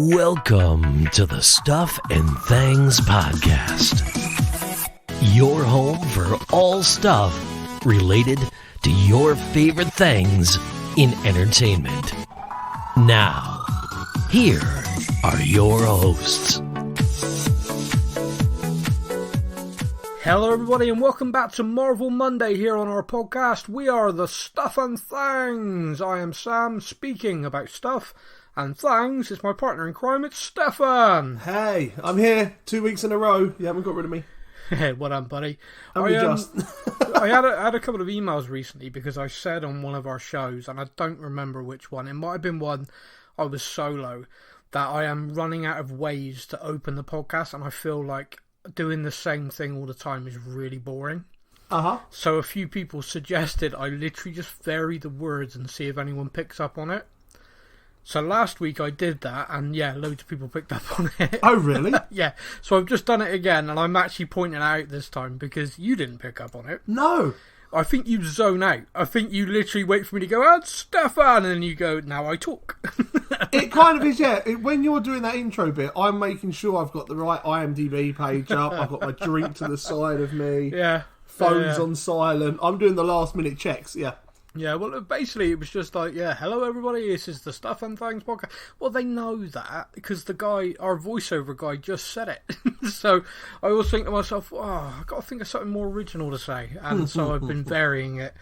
Welcome to the Stuff and Things Podcast, your home for all stuff related to your favorite things in entertainment. Now, here are your hosts. Hello everybody and welcome back to Marvel Monday here on our podcast. We are the Stuff and Things. I am Sam, speaking about stuff, and Things is my partner in crime, it's Stephan. Hey, I'm here 2 weeks in a row. You haven't got rid of me. Hey, what up, buddy? I had a couple of emails recently because I said on one of our shows, and I don't remember which one, it might have been one I was solo, that I am running out of ways to open the podcast, and I feel like doing the same thing all the time is really boring. So a few people suggested I literally just vary the words and see if anyone picks up on it. So last week I did that, and yeah, loads of people picked up on it. Oh, really? Yeah, so I've just done it again, and I'm actually pointing out this time because you didn't pick up on it. No. I think you zone out. I think you literally wait for me to go, "Oh, Stephan," and then you go, "Now I talk." It kind of is, yeah. When you're doing that intro bit, I'm making sure I've got the right IMDb page up. I've got my drink to the side of me. Yeah. Phone's on silent. I'm doing the last minute checks, yeah. Yeah, well, basically, it was just like, yeah, hello everybody, this is the Stuff and Things podcast. Well, they know that, because the guy, our voiceover guy, just said it. So, I always think to myself, I've got to think of something more original to say. And so I've been varying it.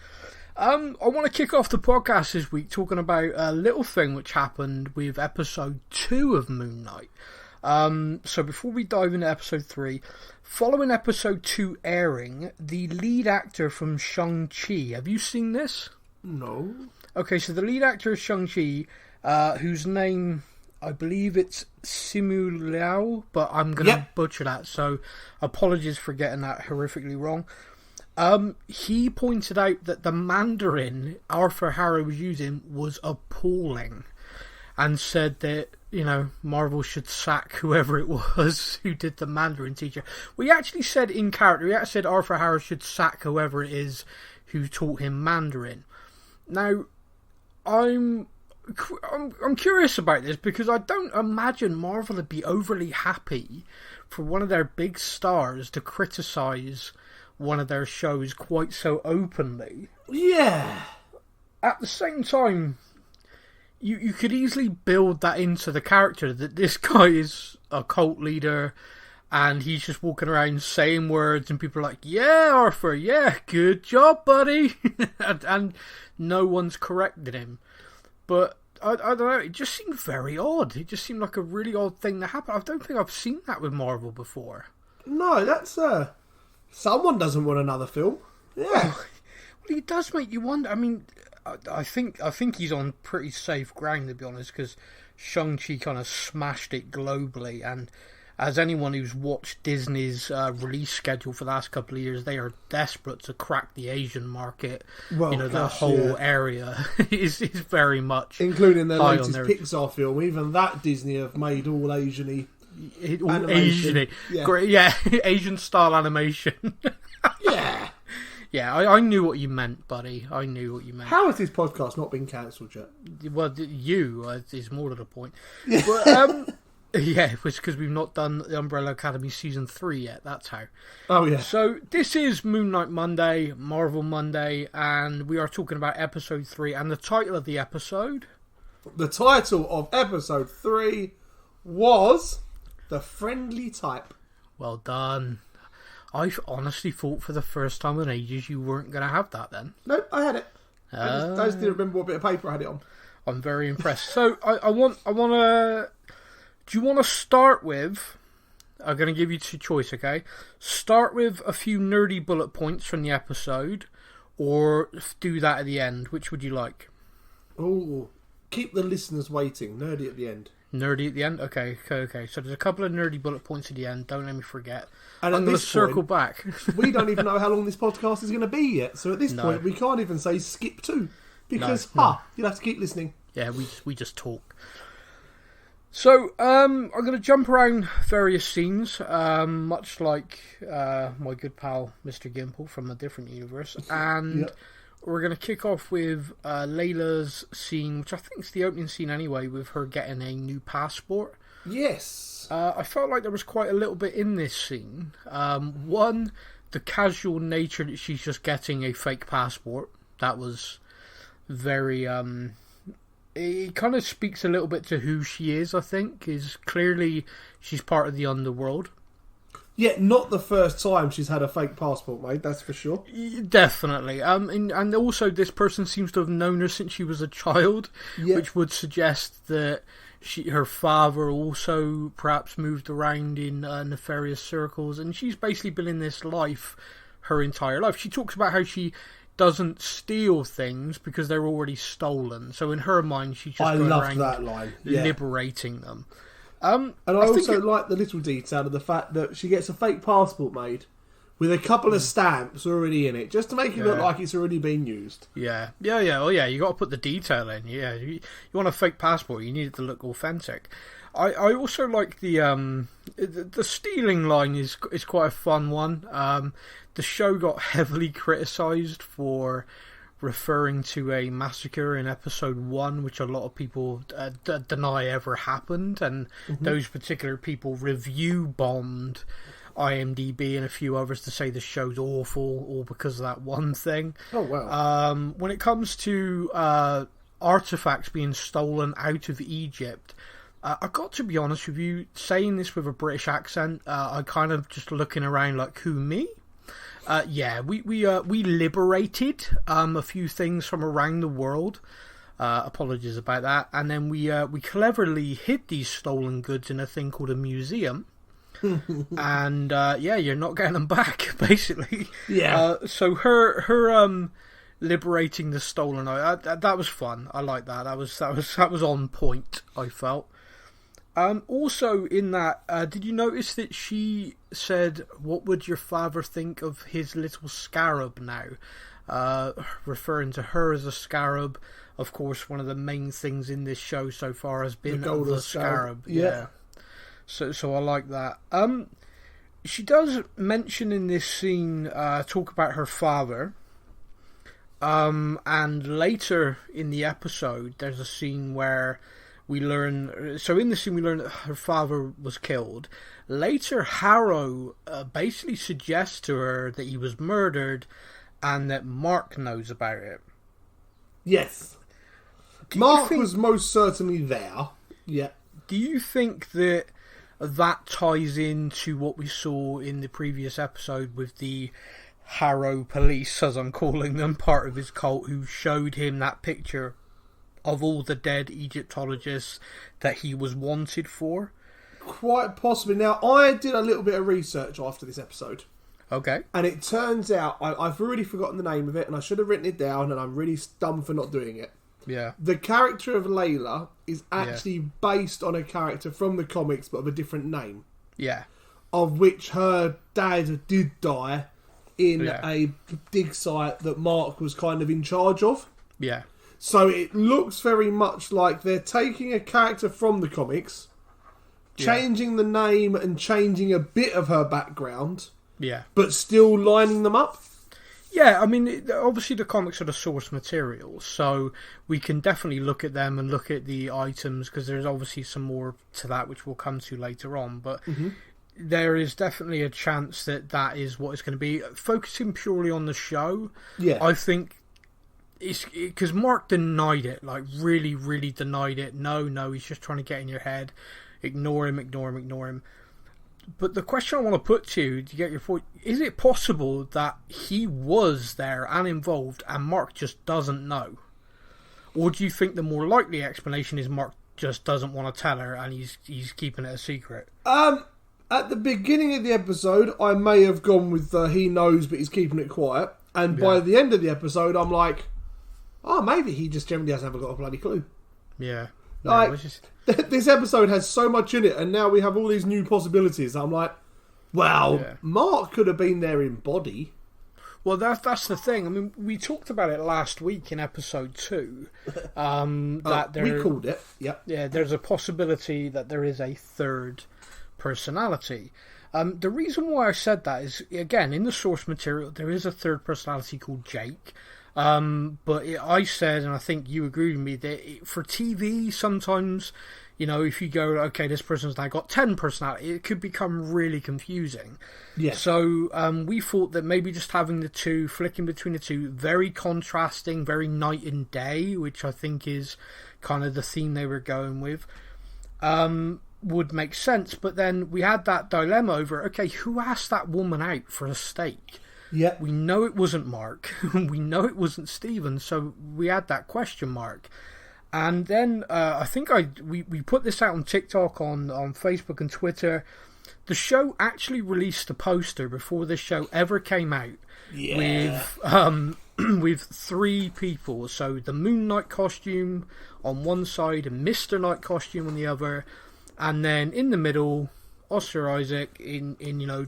I want to kick off the podcast this week talking about a little thing which happened with episode 2 of Moon Knight. So before we dive into episode 3, following episode 2 airing, the lead actor from Shang-Chi, have you seen this? No. Okay, so the lead actor is Shang-Chi, whose name, I believe it's Simu Liu, but I'm going to butcher that, so apologies for getting that horrifically wrong. He pointed out that the Mandarin Arthur Harrow was using was appalling, and said that, you know, Marvel should sack whoever it was who did the Mandarin teacher. We actually said in character, we actually said Arthur Harrow should sack whoever it is who taught him Mandarin. Now, I'm curious about this because I don't imagine Marvel would be overly happy for one of their big stars to criticise one of their shows quite so openly. Yeah. At the same time, you could easily build that into the character, that this guy is a cult leader and he's just walking around saying words and people are like, "Yeah, Arthur, yeah, good job, buddy." and no one's corrected him. But I don't know, it just seemed very odd. It just seemed like a really odd thing to happen. I don't think I've seen that with Marvel before. No, that's someone doesn't want another film. Yeah. Well, it does make you wonder. I mean, I think he's on pretty safe ground, to be honest, because Shang-Chi kind of smashed it globally, and as anyone who's watched Disney's release schedule for the last couple of years, they are desperate to crack the Asian market. Well, you know, the whole area is very much, including their latest Pixar film. Even that Disney have made all Asian-y. Asian-y. Yeah. Great, yeah, Asian style animation. Yeah. Yeah, I knew what you meant, buddy. I knew what you meant. How has this podcast not been cancelled yet? Well, is more to the point. But, yeah, it was because we've not done the Umbrella Academy Season 3 yet, that's how. Oh, yeah. So, this is Moon Knight Monday, Marvel Monday, and we are talking about Episode 3, and the title of the episode? The title of Episode 3 was The Friendly Type. Well done. I honestly thought for the first time in ages you weren't going to have that then. Nope, I had it. I just didn't remember what bit of paper I had it on. I'm very impressed. So, I want to... Do you want to start with... I'm going to give you two choice, okay? Start with a few nerdy bullet points from the episode, or do that at the end. Which would you like? Oh, keep the listeners waiting. Nerdy at the end. Nerdy at the end? Okay. So there's a couple of nerdy bullet points at the end. Don't let me forget. And I'm going to circle back. We don't even know how long this podcast is going to be yet. So at this point, we can't even say skip 2. Because, you'll have to keep listening. Yeah, we just talk. So, I'm going to jump around various scenes, much like my good pal Mr. Gimple from a different universe. And we're going to kick off with Layla's scene, which I think is the opening scene anyway, with her getting a new passport. Yes. I felt like there was quite a little bit in this scene. One, the casual nature that she's just getting a fake passport. That was very... it kind of speaks a little bit to who she is, I think. Is clearly she's part of the underworld. Yeah, not the first time she's had a fake passport made, that's for sure. Definitely. And also this person seems to have known her since she was a child, which would suggest that her father also perhaps moved around in nefarious circles, and she's basically been in this life her entire life. She talks about how she doesn't steal things because they're already stolen. So in her mind, she's just going around that line. Yeah. liberating them. And I also like the little detail of the fact that she gets a fake passport made with a couple of stamps already in it, just to make it look like it's already been used. Yeah. Oh yeah, you got to put the detail in. Yeah, you want a fake passport, you need it to look authentic. I also like the stealing line is quite a fun one. The show got heavily criticised for referring to a massacre in episode 1, which a lot of people deny ever happened, and those particular people review bombed IMDb and a few others to say the show's awful, all because of that one thing. Oh wow! When it comes to artifacts being stolen out of Egypt, I got to be honest with you, saying this with a British accent, I kind of just looking around like, who, me? We liberated a few things from around the world. Apologies about that. And then we cleverly hid these stolen goods in a thing called a museum. And you're not getting them back, basically. Yeah. So her liberating the stolen, that was fun. I like that. That was on point, I felt. Also in that, did you notice that she said, "What would your father think of his little scarab now?" Referring to her as a scarab. Of course, one of the main things in this show so far has been the scarab. Yeah. So I like that. She does mention in this scene, talk about her father. And later in the episode, there's a scene where we learn... So in the scene, we learn that her father was killed. Later, Harrow basically suggests to her that he was murdered and that Marc knows about it. Yes. Marc was most certainly there. Yeah. Do you think that ties into what we saw in the previous episode with the Harrow police, as I'm calling them, part of his cult, who showed him that picture of all the dead Egyptologists that he was wanted for? Quite possibly. Now, I did a little bit of research after this episode. Okay. And it turns out, I've already forgotten the name of it, and I should have written it down, and I'm really dumb for not doing it. Yeah. The character of Layla is actually based on a character from the comics, but of a different name. Yeah. Of which her dad did die in a dig site that Marc was kind of in charge of. Yeah. So it looks very much like they're taking a character from the comics, changing the name and changing a bit of her background, but still lining them up. Yeah, I mean, obviously the comics are the source material, so we can definitely look at them and look at the items, because there's obviously some more to that which we'll come to later on, but there is definitely a chance that is what it's going to be. Focusing purely on the show, I think... It's because Marc denied it, like really, really denied it. No, he's just trying to get in your head. Ignore him. But the question I want to put to you, to get your point, is it possible that he was there and involved and Marc just doesn't know? Or do you think the more likely explanation is Marc just doesn't want to tell her and he's keeping it a secret? At the beginning of the episode, I may have gone with he knows but he's keeping it quiet. And by the end of the episode, I'm like... Oh, maybe he just generally hasn't got a bloody clue. Yeah. Like, this episode has so much in it, and now we have all these new possibilities. I'm like, well, Marc could have been there in body. Well, that's the thing. I mean, we talked about it last week in episode 2. We called it, yep. Yeah, there's a possibility that there is a third personality. The reason why I said that is, again, in the source material, there is a third personality called Jake. I said, and I think you agree with me, that for TV, sometimes, if you go, okay, this person's now got 10 personality, it could become really confusing. Yeah. So we thought that maybe just having the two, flicking between the two, very contrasting, very night and day, which I think is kind of the theme they were going with, would make sense. But then we had that dilemma over, okay, who asked that woman out for a steak? Yeah. We know it wasn't Marc. We know it wasn't Steven. So we had that question mark. And then I think we put this out on TikTok, on Facebook and Twitter. The show actually released a poster before this show ever came out. Yeah. With 3 people. So the Moon Knight costume on one side and Mr. Knight costume on the other. And then in the middle, Oscar Isaac in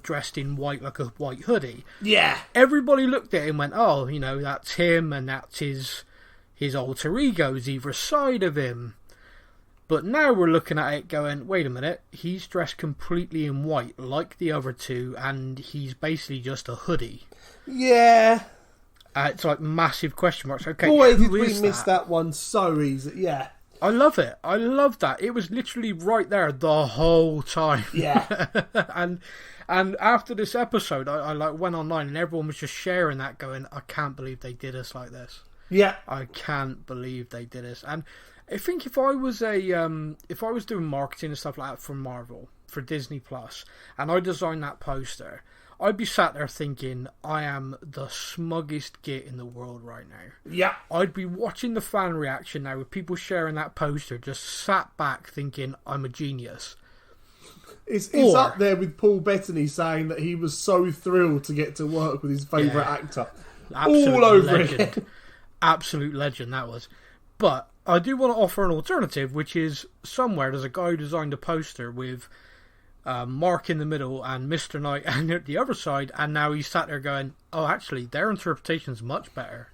dressed in white, like a white hoodie. Yeah. Everybody looked at him and went, oh, that's him, and that's his alter egos either side of him. But now we're looking at it going, wait a minute, he's dressed completely in white like the other two, and he's basically just a hoodie. Yeah. It's like massive question marks. Okay, boy, did we miss that one so easy. Yeah. I love it. I love that. It was literally right there the whole time. Yeah. and after this episode, I went online and everyone was just sharing that, going, I can't believe they did us like this. Yeah. I can't believe they did this. And I think if I was doing marketing and stuff like that for Marvel, for Disney Plus, and I designed that poster, I'd be sat there thinking, I am the smuggest git in the world right now. Yeah. I'd be watching the fan reaction now with people sharing that poster, just sat back thinking, I'm a genius. It's up there with Paul Bettany saying that he was so thrilled to get to work with his favourite actor. Absolute all over legend. again. Absolute legend, that was. But I do want to offer an alternative, which is somewhere there's a guy who designed a poster with Marc in the middle and Mr. Knight and at the other side, and now he's sat there going, oh, actually, their interpretation's much better.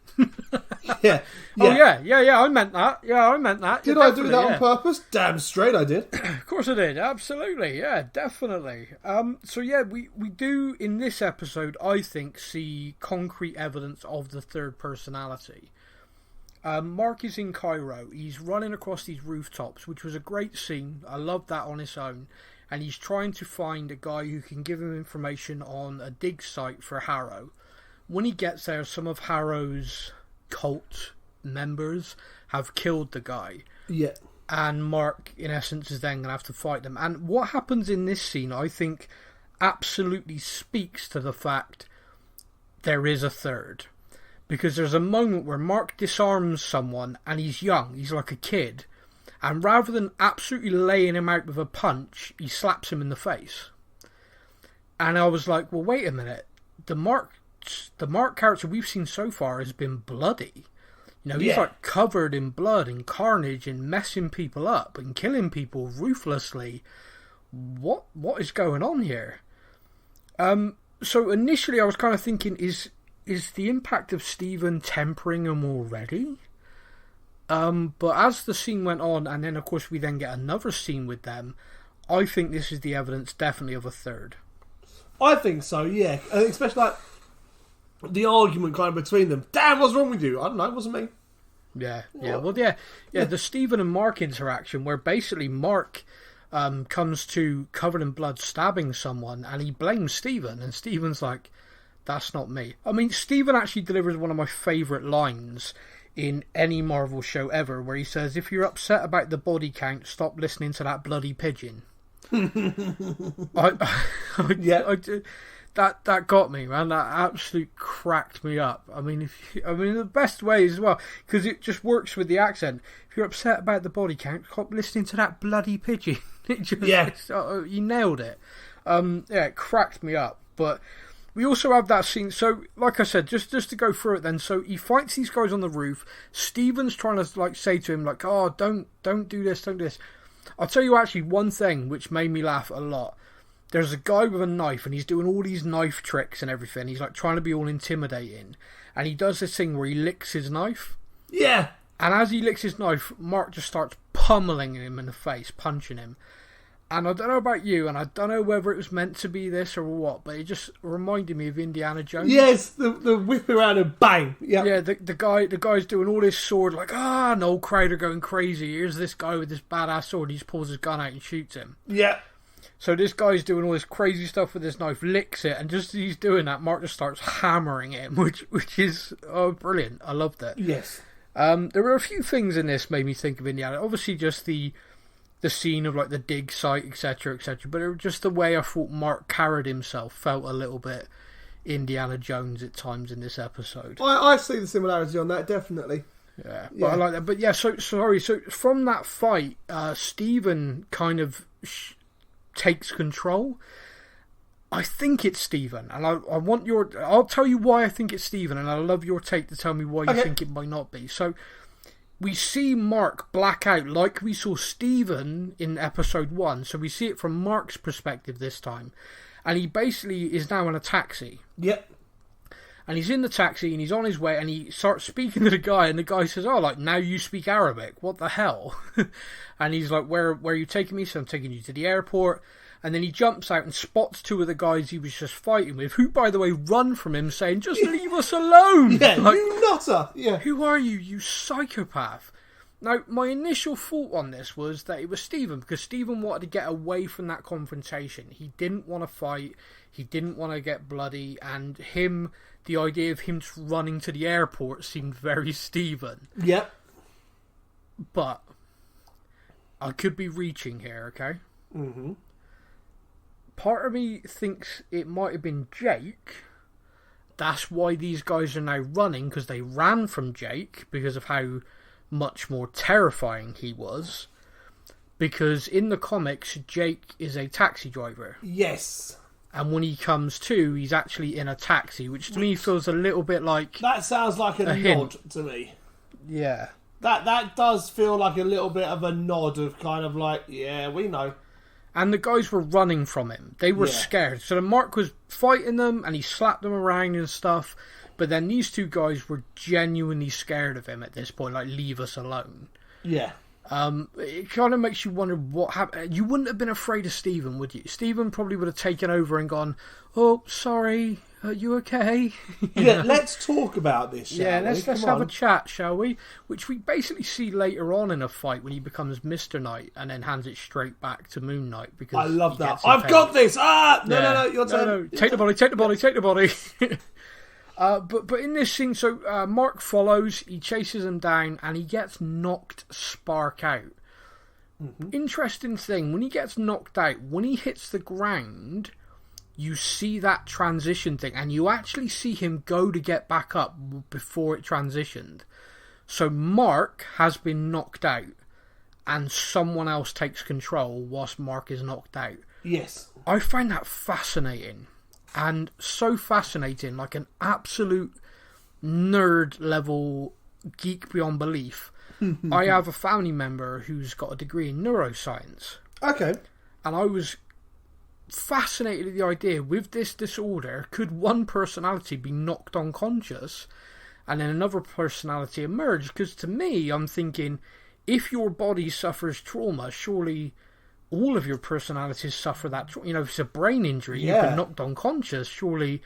Yeah. Oh, yeah, I meant that. Yeah, I meant that. Did I do that on purpose? Damn straight I did. Of course I did, absolutely, yeah, definitely. So yeah, we do, in this episode, I think, see concrete evidence of the third personality. Marc is in Cairo. He's running across these rooftops, which was a great scene. I loved that on its own. And he's trying to find a guy who can give him information on a dig site for Harrow. When he gets there, some of Harrow's cult members have killed the guy. Yeah. And Marc, in essence, is then going to have to fight them. And what happens in this scene, I think, absolutely speaks to the fact there is a third. Because there's a moment where Marc disarms someone, and he's young, he's like a kid. And rather than absolutely laying him out with a punch, he slaps him in the face. And I was like, well, wait a minute. The Marc character we've seen so far has been bloody. He's like covered in blood and carnage and messing people up and killing people ruthlessly. What is going on here? So initially I was kind of thinking, is the impact of Steven tempering him already? But as the scene went on, and then of course we then get another scene with them, I think this is the evidence definitely of a third. I think so, yeah. Especially like the argument kind of between them. Damn, what's wrong with you? I don't know, it wasn't me. Yeah. The Steven and Marc interaction, where basically Marc comes to covered in blood stabbing someone, and he blames Steven, and Steven's like, that's not me. I mean, Steven actually delivers one of my favourite lines in any Marvel show ever, where he says, if you're upset about the body count, stop listening to that bloody pigeon. That got me, man. That absolutely cracked me up. I mean, the best way as well, because it just works with the accent. If you're upset about the body count, stop listening to that bloody pigeon. You nailed it. It cracked me up. But we also have that scene. So, like I said, just to go through it then. So he fights these guys on the roof. Steven's trying to say to him, oh, don't do this, don't do this. I'll tell you actually one thing which made me laugh a lot. There's a guy with a knife, and he's doing all these knife tricks and everything. He's trying to be all intimidating, and he does this thing where he licks his knife. Yeah. And as he licks his knife, Marc just starts pummeling him in the face, punching him. And I don't know about you, and I don't know whether it was meant to be this or what, but it just reminded me of Indiana Jones. Yes, the whip around and bang. Yep. Yeah, the guy's doing all this sword, like, and the whole crowd are going crazy. Here's this guy with this badass sword. He just pulls his gun out and shoots him. Yeah. So this guy's doing all this crazy stuff with this knife, licks it, and just as he's doing that, Mark just starts hammering him, which is brilliant. I loved it. Yes. There were a few things in this made me think of Indiana. Obviously, just the scene of like the dig site, etc., but it was just the way I thought Mark carried himself felt a little bit Indiana Jones at times in this episode. I see the similarity on that, definitely. Yeah, but I like that. But yeah, so from that fight, Stephen kind of takes control. I think it's Stephen, and I want I'll tell you why I think it's Stephen, and I love your take to tell me why you think it might not be. So we see Mark black out like we saw Stephen in episode 1. So we see it from Mark's perspective this time. And he basically is now in a taxi. Yep. And he's in the taxi and he's on his way and he starts speaking to the guy and the guy says, now you speak Arabic. What the hell? And he's like, where are you taking me? So I'm taking you to the airport. And then he jumps out and spots 2 of the guys he was just fighting with, who, by the way, run from him saying, just leave us alone! Yeah, like, you nutter! Yeah. Who are you, you psychopath? Now, my initial thought on this was that it was Stephen, because Stephen wanted to get away from that confrontation. He didn't want to fight, he didn't want to get bloody, and the idea of him just running to the airport seemed very Stephen. Yep. But I could be reaching here, okay? Mm-hmm. Part of me thinks it might have been Jake. That's why these guys are now running, because they ran from Jake because of how much more terrifying he was. Because in the comics, Jake is a taxi driver. Yes. And when he comes to, he's actually in a taxi, which to me feels a little bit like... That sounds like a nod hint to me. Yeah. That does feel like a little bit of a nod of kind of like, yeah, we know. And the guys were running from him. They were scared. So Mark was fighting them and he slapped them around and stuff. But then these 2 guys were genuinely scared of him at this point. Like, leave us alone. Yeah. It kind of makes you wonder what happened. You wouldn't have been afraid of Stephen, would you? Stephen probably would have taken over and gone, oh, sorry, are you okay? Yeah, let's talk about this, shall we? Let's have a chat, shall we? Which we basically see later on in a fight when he becomes Mr. Knight and then hands it straight back to Moon Knight. Because I love that. I've got this! No, your turn. No. Take the body. But in this scene, so Mark follows, he chases him down, and he gets knocked spark out. Mm-hmm. Interesting thing, when he gets knocked out, when he hits the ground, you see that transition thing, and you actually see him go to get back up before it transitioned. So Mark has been knocked out, and someone else takes control whilst Mark is knocked out. Yes. I find that fascinating. And so fascinating, like an absolute nerd level geek beyond belief. I have a family member who's got a degree in neuroscience. Okay. And I was fascinated at the idea, with this disorder, could one personality be knocked unconscious and then another personality emerge? Because to me, I'm thinking, if your body suffers trauma, surely all of your personalities suffer that. If it's a brain injury, you've been knocked unconscious, surely.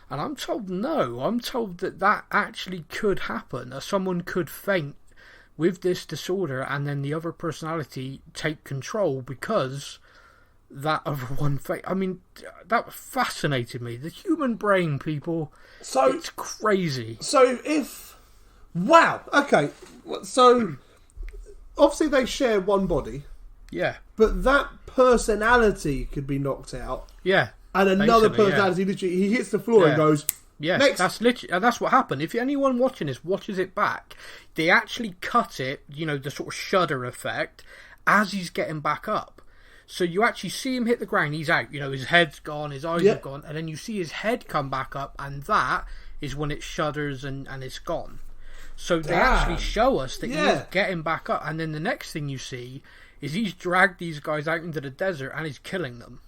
And I'm told no. I'm told that actually could happen. That someone could faint with this disorder and then the other personality take control because that other one faint. I mean, that fascinated me. The human brain, people. So it's crazy. So if... Wow. Okay. So obviously they share one body. Yeah. But that personality could be knocked out. Yeah. And another personality, literally, he hits the floor and goes, yes, next. That's what happened. If anyone watching this watches it back, they actually cut it, the sort of shudder effect, as he's getting back up. So you actually see him hit the ground, he's out, his head's gone, his eyes have gone, and then you see his head come back up, and that is when it shudders and it's gone. So they actually show us that he's getting back up, and then the next thing you see is he's dragged these guys out into the desert and he's killing them.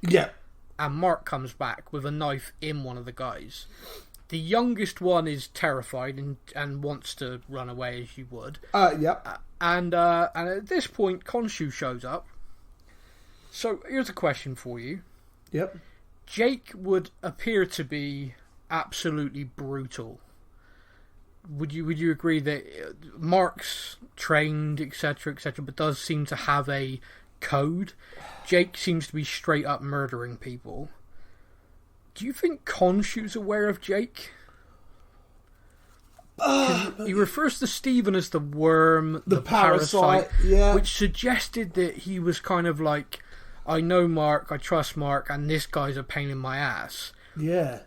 Yeah. And Mark comes back with a knife in one of the guys. The youngest one is terrified and wants to run away, as you would. Yep. And at this point, Khonshu shows up, So here's a question for you. Yep. Jake would appear to be absolutely brutal. Would you agree that Mark's trained, etc., but does seem to have a code? Jake seems to be straight up murdering people. Do you think Khonshu's aware of Jake? He refers to Stephen as the worm, the parasite, which suggested that he was kind of like, I know Mark, I trust Mark, and this guy's a pain in my ass. Yeah.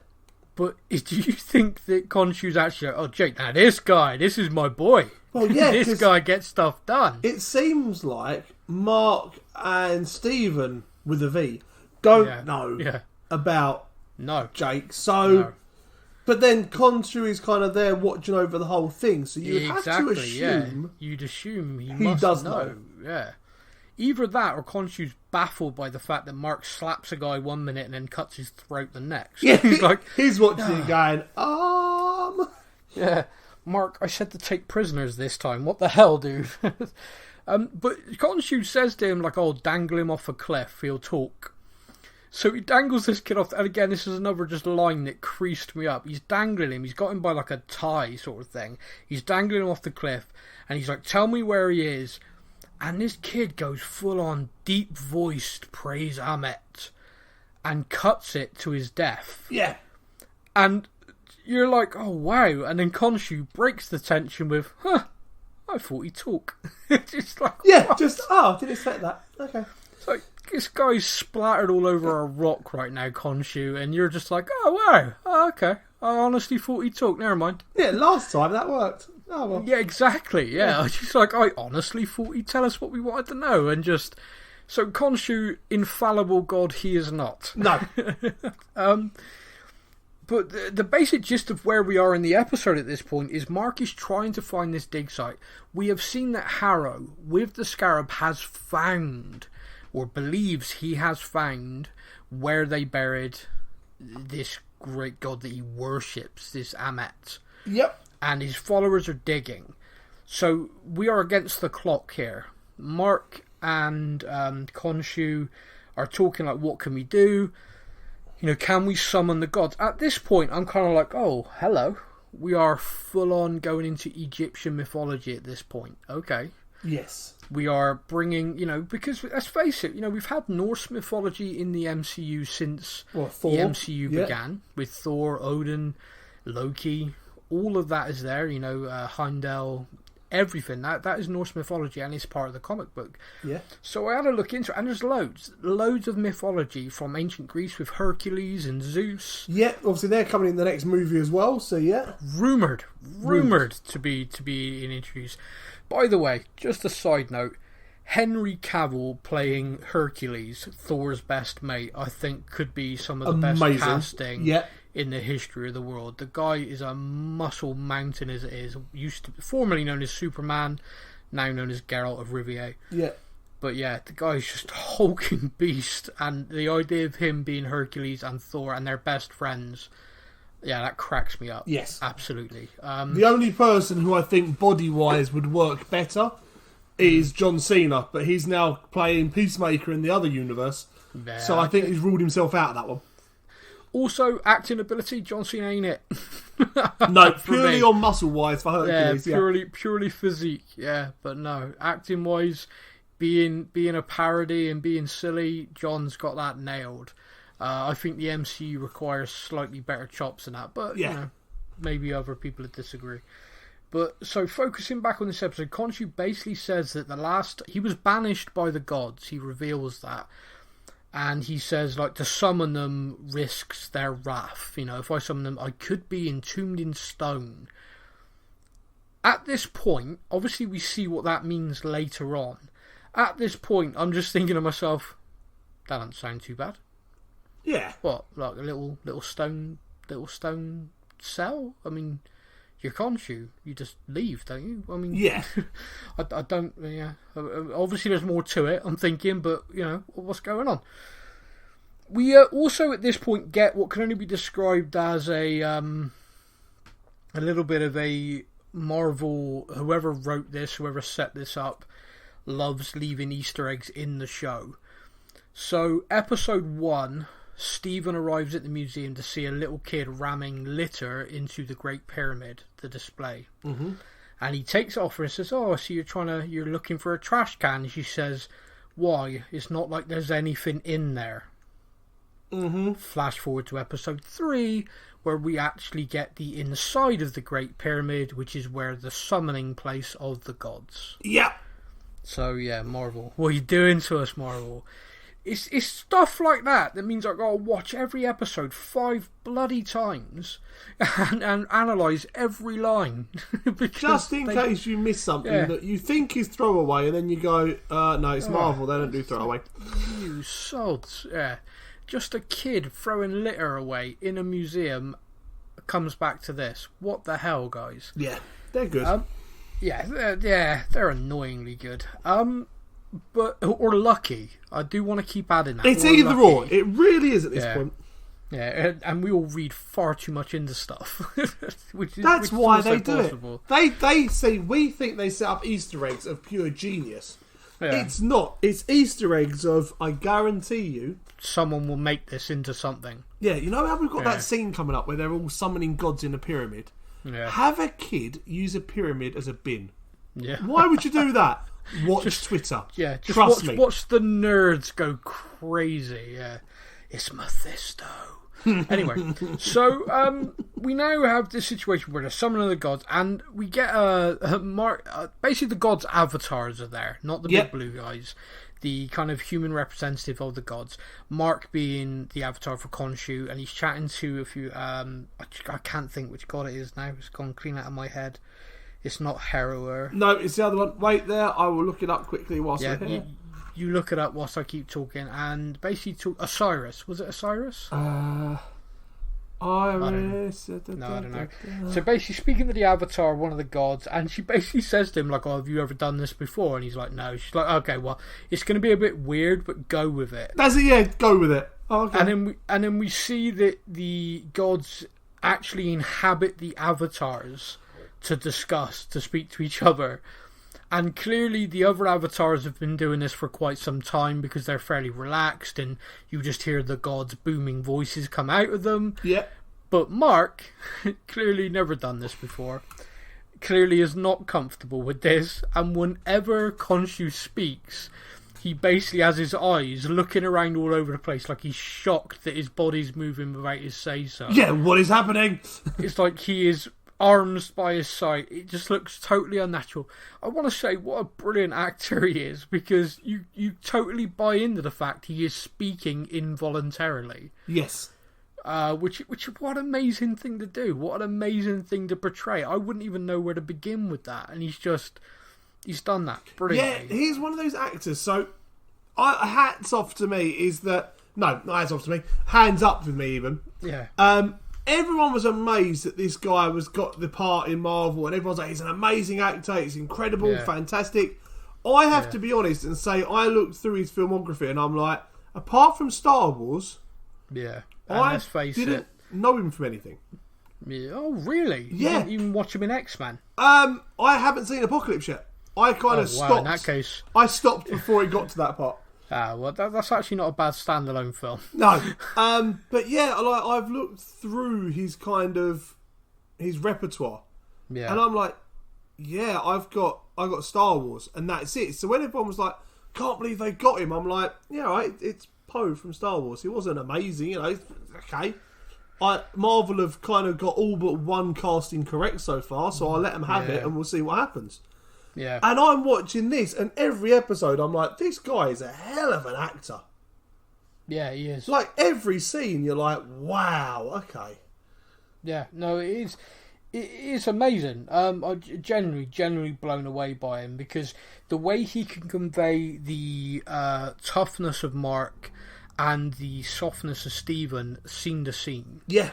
But do you think that Khonshu's actually like, oh, Jake, now this is my boy. Well, yeah. This guy gets stuff done. It seems like Mark and Steven, with a V, don't know about Jake. So, but then Khonshu is kind of there watching over the whole thing. So you have to assume... You'd assume he must does know. Yeah. Either that or Khonshu's baffled by the fact that Mark slaps a guy 1 minute and then cuts his throat the next. Yeah, he's like, he's watching it going, Yeah, Mark, I said to take prisoners this time. What the hell, dude? But Khonshu says to him, like, oh, dangle him off a cliff, he'll talk. So he dangles this kid off, and again, this is another just line that creased me up. He's dangling him, he's got him by like a tie sort of thing. He's dangling him off the cliff, and he's like, tell me where he is. And this kid goes full on deep voiced praise Amet and cuts it to his death. Yeah. And you're like, oh wow. And then Khonshu breaks the tension with, I thought he'd talk. Just like, yeah, what? Didn't expect that. Okay. It's like, this guy's splattered all over a rock right now, Khonshu, and you're just like, oh wow, okay. I honestly thought he'd talk, never mind. Yeah, last time that worked. Oh, well. Yeah, exactly. Yeah, just like I honestly thought he'd tell us what we wanted to know, and just so Khonshu, infallible god, he is not. No. But the basic gist of where we are in the episode at this point is Mark is trying to find this dig site. We have seen that Harrow, with the Scarab, has found, or believes he has found, where they buried this great god that he worships, this Amet. Yep. And his followers are digging. So we are against the clock here. Mark and Khonshu are talking like, what can we do? You know, can we summon the gods? At this point, I'm kind of like, oh, hello. We are full on going into Egyptian mythology at this point. Okay. Yes. We are bringing, you know, because let's face it, you know, we've had Norse mythology in the MCU since the MCU began. With Thor, Odin, Loki. All of that is there, you know, Heimdall, everything. That is Norse mythology, and it's part of the comic book. Yeah. So I had to look into it, and there's loads of mythology from ancient Greece with Hercules and Zeus. Yeah, obviously they're coming in the next movie as well. So yeah, rumored to be introduced. By the way, just a side note. Henry Cavill playing Hercules, Thor's best mate, I think could be some of the best casting in the history of the world. The guy is a muscle mountain as it is. Formerly known as Superman, now known as Geralt of Rivia. Yeah. But yeah, the guy's just a hulking beast, and the idea of him being Hercules and Thor and their best friends, yeah, that cracks me up. Yes. Absolutely. The only person who I think body-wise would work better is John Cena, but he's now playing Peacemaker in the other universe. Yeah, so I think he's ruled himself out of that one. Also, acting ability, John Cena ain't it. No, purely on muscle-wise for Hercules. Yeah, purely physique, yeah. But no, acting-wise, being a parody and being silly, John's got that nailed. I think the MCU requires slightly better chops than that, but you know, maybe other people would disagree. But, so focusing back on this episode, Khonshu basically says that he was banished by the gods. He reveals that. And he says, like, to summon them risks their wrath. You know, if I summon them, I could be entombed in stone. At this point, obviously we see what that means later on. At this point, I'm just thinking to myself, that doesn't sound too bad. Yeah. What, like a little stone cell? I mean, you're Khonshu. You just leave, don't you? I mean, yeah. I don't. Yeah. Obviously, there's more to it. I'm thinking, but you know, what's going on? We also at this point get what can only be described as a little bit of a Marvel. Whoever wrote this, whoever set this up, loves leaving Easter eggs in the show. So, episode 1, Stephen arrives at the museum to see a little kid ramming litter into the Great Pyramid, the display. Mm-hmm. And he takes it off her and says, "Oh, so you're looking for a trash can?" And she says, "Why? It's not like there's anything in there." Mm-hmm. Flash forward to episode 3, where we actually get the inside of the Great Pyramid, which is where the summoning place of the gods. Yeah. So yeah, Marvel, what are you doing to us, Marvel? It's stuff like that means I gotta watch every episode 5 bloody times and analyse every line. Just in case you miss something that you think is throwaway, and then you go, no, it's Marvel, they don't do throwaway. You sods, yeah. Just a kid throwing litter away in a museum comes back to this. What the hell, guys? Yeah, they're good. They're annoyingly good. Or lucky. I do want to keep adding that. It's either or. It really is at this point. Yeah, and we all read far too much into stuff. That's why they do it. They say, we think they set up Easter eggs of pure genius. Yeah. It's not. It's Easter eggs of, I guarantee you, someone will make this into something. Yeah, you know how we've got that scene coming up where they're all summoning gods in a pyramid? Yeah. Have a kid use a pyramid as a bin. Yeah. Why would you do that? Watch Twitter. Yeah, Trust me. Watch the nerds go crazy. Yeah, it's Mephisto. Anyway, so we now have this situation where they're summoning the gods, and we get basically the gods' avatars are there, not the big blue guys. The kind of human representative of the gods. Mark being the avatar for Khonshu, and he's chatting to a few. I can't think which god it is now. It's gone clean out of my head. It's not Harrower. No, it's the other one. Wait there, I will look it up quickly whilst we're here. You look it up whilst I keep talking, and basically Osiris. Was it Osiris? Iris. I don't know. So basically, speaking to the avatar, one of the gods, and she basically says to him, like, "Oh, have you ever done this before?" And he's like, "No." She's like, "Okay, well, it's going to be a bit weird, but go with it." That's it. Yeah, go with it. Oh, okay. And then we see that the gods actually inhabit the avatars to speak to each other. And clearly the other avatars have been doing this for quite some time because they're fairly relaxed and you just hear the gods' booming voices come out of them. Yeah. But Mark, clearly never done this before, clearly is not comfortable with this, and whenever Khonshu speaks, he basically has his eyes looking around all over the place like he's shocked that his body's moving without his say-so. Yeah, what is happening? It's like he is arms by his side. It just looks totally unnatural. I want to say what a brilliant actor he is, because you totally buy into the fact he is speaking involuntarily. Yes. Which what an amazing thing to do. What an amazing thing to portray. I wouldn't even know where to begin with that, and he's done that brilliantly. Yeah, he's one of those actors. So, hats off to me is that... No, not hats off to me. Hands up with me, even. Yeah. Everyone was amazed that this guy got the part in Marvel, and everyone's like, he's an amazing actor, he's incredible, fantastic. I have to be honest and say, I looked through his filmography and I'm like, apart from Star Wars, I didn't know him from anything. Yeah. Oh, really? Yeah. You didn't even watch him in X-Men? I haven't seen Apocalypse yet. I kind of stopped. In that case, I stopped before it got to that part. Well, that's actually not a bad standalone film. No, but yeah, like I've looked through his repertoire, and I'm like, yeah, I got Star Wars, and that's it. So when everyone was like, can't believe they got him, I'm like, yeah, right, it's Poe from Star Wars. He wasn't amazing, okay. Marvel have kind of got all but one casting correct so far, so I'll let them have it, and we'll see what happens. Yeah. And I'm watching this, and every episode I'm like, this guy is a hell of an actor. Yeah, he is. Like, every scene, you're like, wow, okay. Yeah, no, it is amazing. I'm generally blown away by him, because the way he can convey the toughness of Mark and the softness of Steven scene to scene. Yeah.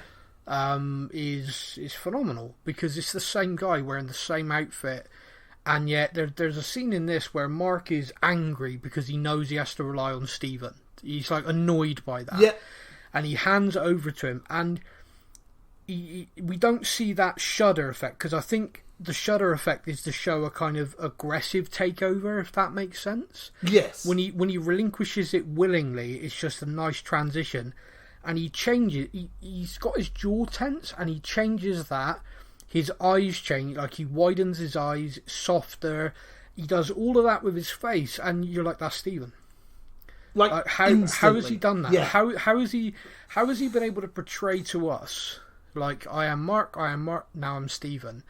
Is phenomenal, because it's the same guy wearing the same outfit. And yet, there's a scene in this where Mark is angry because he knows he has to rely on Steven. He's like annoyed by that. Yeah. And he hands it over to him. And we don't see that shudder effect, because I think the shudder effect is to show a kind of aggressive takeover, if that makes sense. Yes. When he relinquishes it willingly, it's just a nice transition. And he changes, he's got his jaw tense, and he changes that. His eyes change, like he widens his eyes, softer. He does all of that with his face, and you're like, that's Steven. Like how has he done that? Yeah. How has he been able to portray to us, like, I am Marc, now I'm Steven.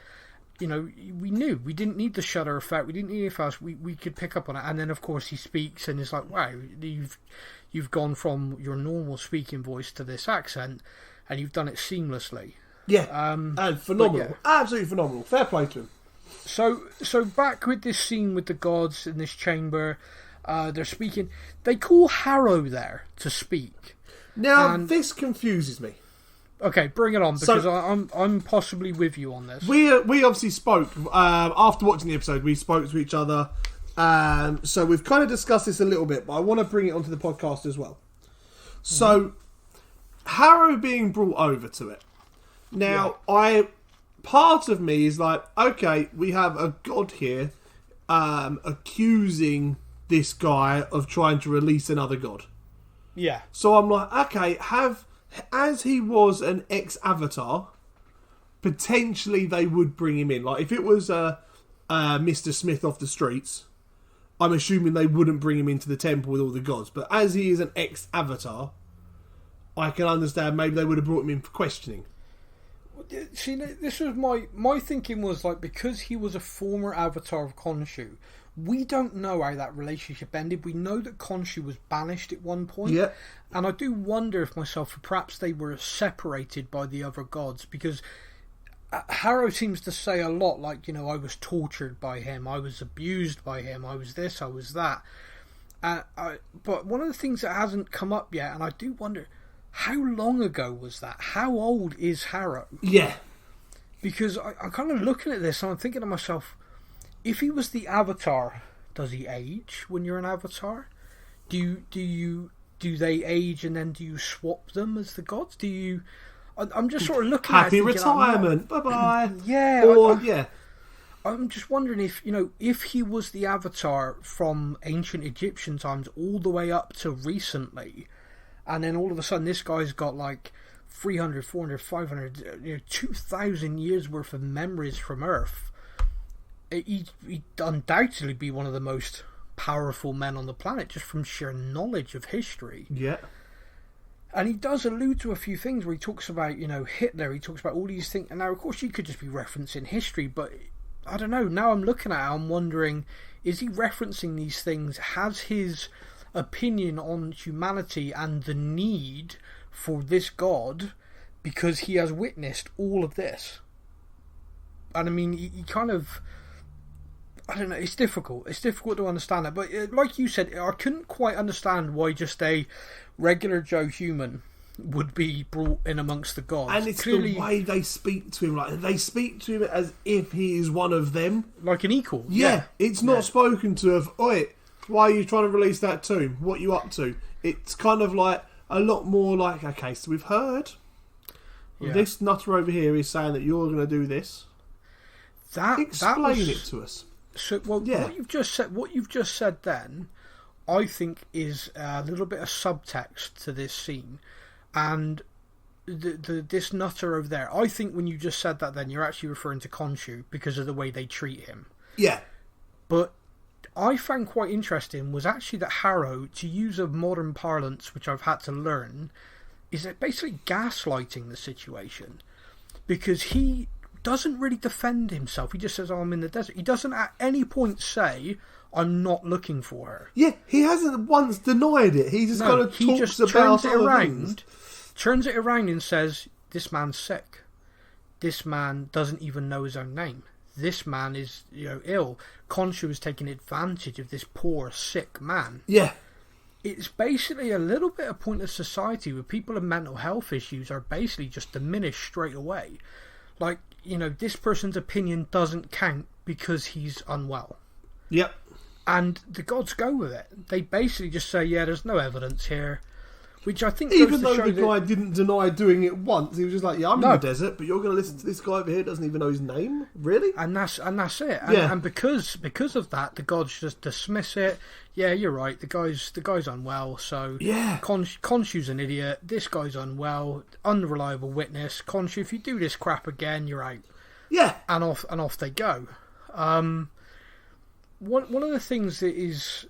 You know, we knew. We didn't need the shudder effect. We didn't need anything else. We could pick up on it. And then, of course, he speaks, and it's like, wow, you've gone from your normal speaking voice to this accent, and you've done it seamlessly. Yeah, and phenomenal. Yeah. Absolutely phenomenal. Fair play to him. So back with this scene with the gods in this chamber, they're speaking. They call Harrow there to speak. Now, this confuses me. Okay, bring it on, because I'm possibly with you on this. We obviously spoke after watching the episode. We spoke to each other, so we've kind of discussed this a little bit, but I want to bring it onto the podcast as well. So, Harrow being brought over to it. Now, part of me is like, okay, we have a god here accusing this guy of trying to release another god. Yeah. So I'm like, okay, as he was an ex-Avatar, potentially they would bring him in. Like, if it was Mr. Smith off the streets, I'm assuming they wouldn't bring him into the temple with all the gods. But as he is an ex-Avatar, I can understand maybe they would have brought him in for questioning. See, this was my thinking was, like, because he was a former Avatar of Khonshu, we don't know how that relationship ended. We know that Khonshu was banished at one point. Yeah. And I do wonder if perhaps they were separated by the other gods, because Harrow seems to say a lot, like, you know, I was tortured by him, I was abused by him, I was this, I was that. But one of the things that hasn't come up yet, and I do wonder, how long ago was that? How old is Harrow? Yeah. Because I'm kind of looking at this and I'm thinking to myself, if he was the Avatar, does he age when you're an Avatar? Do they age and then do you swap them as the gods? I'm just sort of looking at it. Happy retirement. Bye bye. Yeah. Yeah. I'm just wondering if he was the Avatar from ancient Egyptian times all the way up to recently, and then all of a sudden this guy's got like 300, 400, 500, 2,000 years worth of memories from Earth. He'd undoubtedly be one of the most powerful men on the planet just from sheer knowledge of history. Yeah. And he does allude to a few things where he talks about, Hitler, he talks about all these things. And now, of course, you could just be referencing history, but I don't know. Now I'm looking at it, I'm wondering, is he referencing these things? Has his opinion on humanity and the need for this god, because he has witnessed all of this? And I mean, he kind of, I don't know, it's difficult to understand that, but like you said, I couldn't quite understand why just a regular Joe human would be brought in amongst the gods. And it's clearly the way they speak to him, like they speak to him as if he is one of them, like an equal. Yeah. It's not spoken to of, oi, why are you trying to release that tomb? What are you up to? It's kind of like a lot more like, okay, so we've heard this nutter over here is saying that you're going to do this. Explain it to us. So, what you've just said then, I think is a little bit of subtext to this scene, and this nutter over there. I think when you just said that, then you're actually referring to Khonshu because of the way they treat him. Yeah, but I found quite interesting was actually that Harrow, to use a modern parlance, which I've had to learn, is basically gaslighting the situation, because he doesn't really defend himself. He just says, I'm in the desert. He doesn't at any point say, I'm not looking for her. Yeah, he hasn't once denied it. He just kind of talks about turns it around and says, this man's sick. This man doesn't even know his own name. This man is, ill. Khonshu is taking advantage of this poor, sick man. Yeah. It's basically a little bit of pointless society where people with mental health issues are basically just diminished straight away. Like, this person's opinion doesn't count because he's unwell. Yep. And the gods go with it. They basically just say, yeah, there's no evidence here. Which I think even though the guy didn't deny doing it once, he was just like, "Yeah, I'm in the desert, but you're going to listen to this guy over here who doesn't even know his name, really?" And that's it. And because of that, the gods just dismiss it. Yeah, you're right. The guy's unwell. So Khonshu's an idiot. This guy's unwell, unreliable witness. Khonshu, if you do this crap again, you're out. Yeah, and off they go. One of the things that is,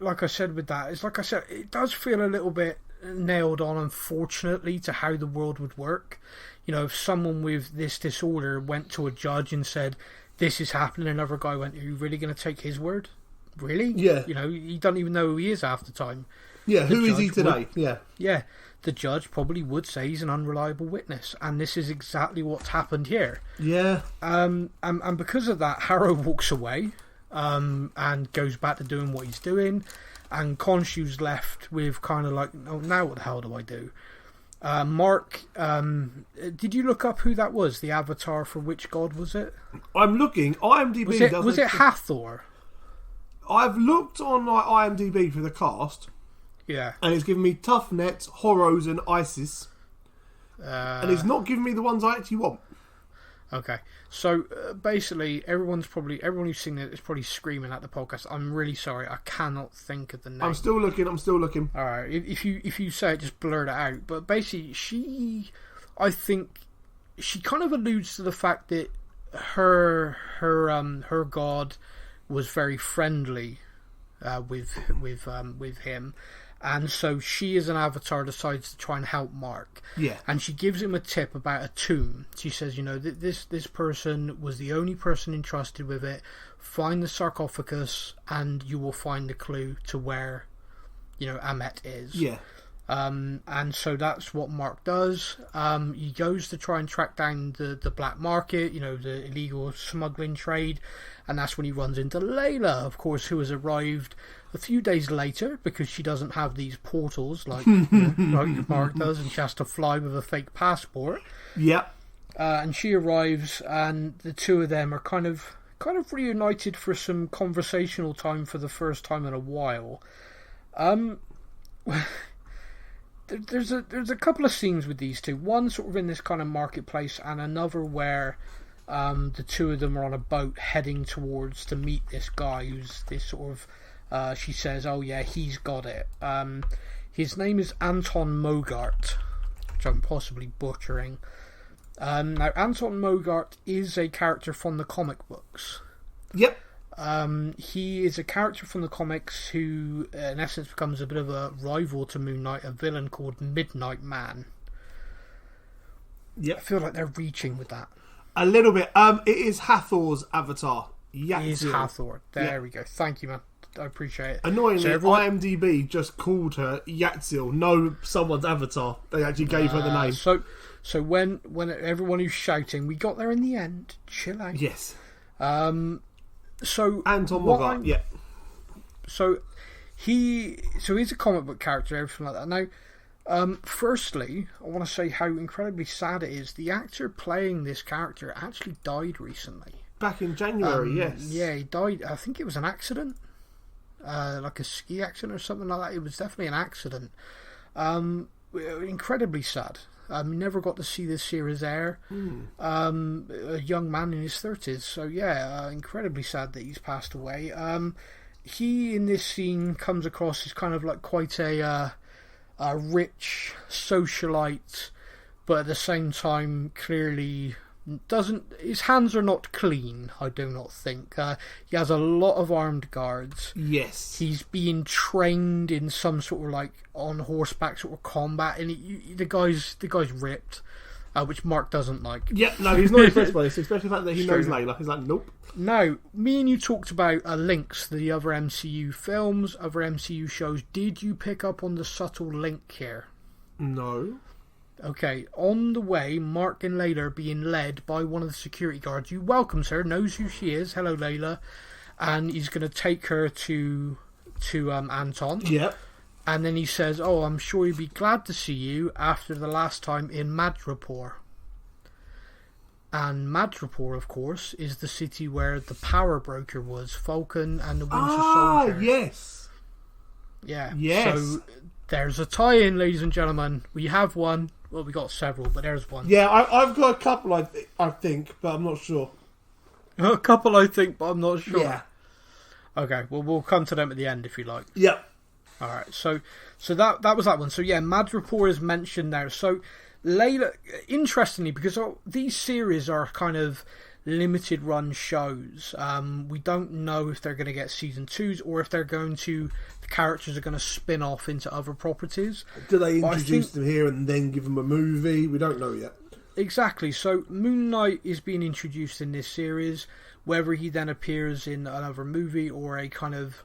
like I said, with that is, like I said, it does feel a little bit nailed on, unfortunately, to how the world would work. You know, if someone with this disorder went to a judge and said, "This is happening," another guy went, "Are you really going to take his word? Really?" Yeah. You know, you don't even know who he is half the time. Yeah, who is he today? Yeah. The judge probably would say he's an unreliable witness, and this is exactly what's happened here. Yeah. And because of that, Harrow walks away, and goes back to doing what he's doing, and Khonshu's left with kind of like, "Oh, now what the hell do I do?" Mark, did you look up who that was? The avatar for which god was it? I'm looking. IMDb was it Hathor? I've looked on IMDb for the cast. Yeah. And it's given me Tough Nets, Horrors, and Isis. And it's not giving me the ones I actually want. Okay. So, basically, everyone who's seen it is probably screaming at the podcast. I'm really sorry. I cannot think of the name. I'm still looking. Alright. If you say it, just blurt it out. But basically, I think she kind of alludes to the fact that her god was very friendly with him. And so she, as an avatar, decides to try and help Mark. Yeah. And she gives him a tip about a tomb. She says, you know, this person was the only person entrusted with it. Find the sarcophagus and you will find the clue to where, you know, Amet is. Yeah. And so that's what Mark does. He goes to try and track down the black market, you know, the illegal smuggling trade. And that's when he runs into Layla, of course, who has arrived a few days later because she doesn't have these portals like, like Mark does, and she has to fly with a fake passport. Yeah. And she arrives, and the two of them are kind of reunited for some conversational time for the first time in a while. There's a couple of scenes with these two. One sort of in this kind of marketplace, and another where the two of them are on a boat heading towards to meet this guy who's this sort of. She says, "Oh yeah, he's got it." His name is Anton Mogart, which I'm possibly butchering. Now, Anton Mogart is a character from the comic books. Yep. He is a character from the comics who, in essence, becomes a bit of a rival to Moon Knight, a villain called Midnight Man. Yep. I feel like they're reaching with that. A little bit. It is Hathor's avatar. It is Hathor. There we go. Thank you, man. I appreciate it. Annoyingly, IMDb just called her Yatzil. No, someone's avatar. They actually gave her the name. So when everyone who's shouting, we got there in the end. Chill out. Yes. So Anton Mogart. Yeah. So he's a comic book character, everything like that. Now, firstly, I want to say how incredibly sad it is. The actor playing this character actually died recently. Back in January, yes. Yeah, he died. I think it was an accident. Like a ski accident or something like that. It was definitely an accident. Incredibly sad. Never got to see this series air. A young man in his 30s. So yeah, incredibly sad that he's passed away. He, in this scene, comes across as kind of like quite a rich socialite, but at the same time clearly his hands are not clean, I do not think. He has a lot of armed guards. Yes. He's being trained in some sort of like on horseback sort of combat, and the guy's ripped, which Mark doesn't like. Yeah, no, he's not impressed by this, especially the fact that he knows Layla. He's like, nope. Now, me and you talked about links to the other MCU films, other MCU shows. Did you pick up on the subtle link here? No. Okay, on the way, Mark and Layla are being led by one of the security guards who welcomes her, knows who she is. Hello, Layla. And he's going to take her to Anton. Yep. And then he says, "Oh, I'm sure he'd be glad to see you after the last time in Madripoor." And Madripoor, of course, is the city where the power broker was, Falcon and the Winter Soldier. Ah, yes. Yeah. Yes. So There's a tie-in, ladies and gentlemen. We have one. Well, we got several, but there's one. Yeah, I've got a couple, I think, but I'm not sure. A couple, I think, but I'm not sure. Yeah. Okay, well, we'll come to them at the end if you like. Yep. All right, so that was that one. So yeah, Madripoor is mentioned there. So Layla, interestingly, because these series are kind of limited run shows, we don't know if they're going to get season 2s or if the characters are going to spin off into other properties. Do they introduce them here and then give them a movie? We don't know yet. Exactly. So Moon Knight is being introduced in this series. Whether he then appears in another movie or a kind of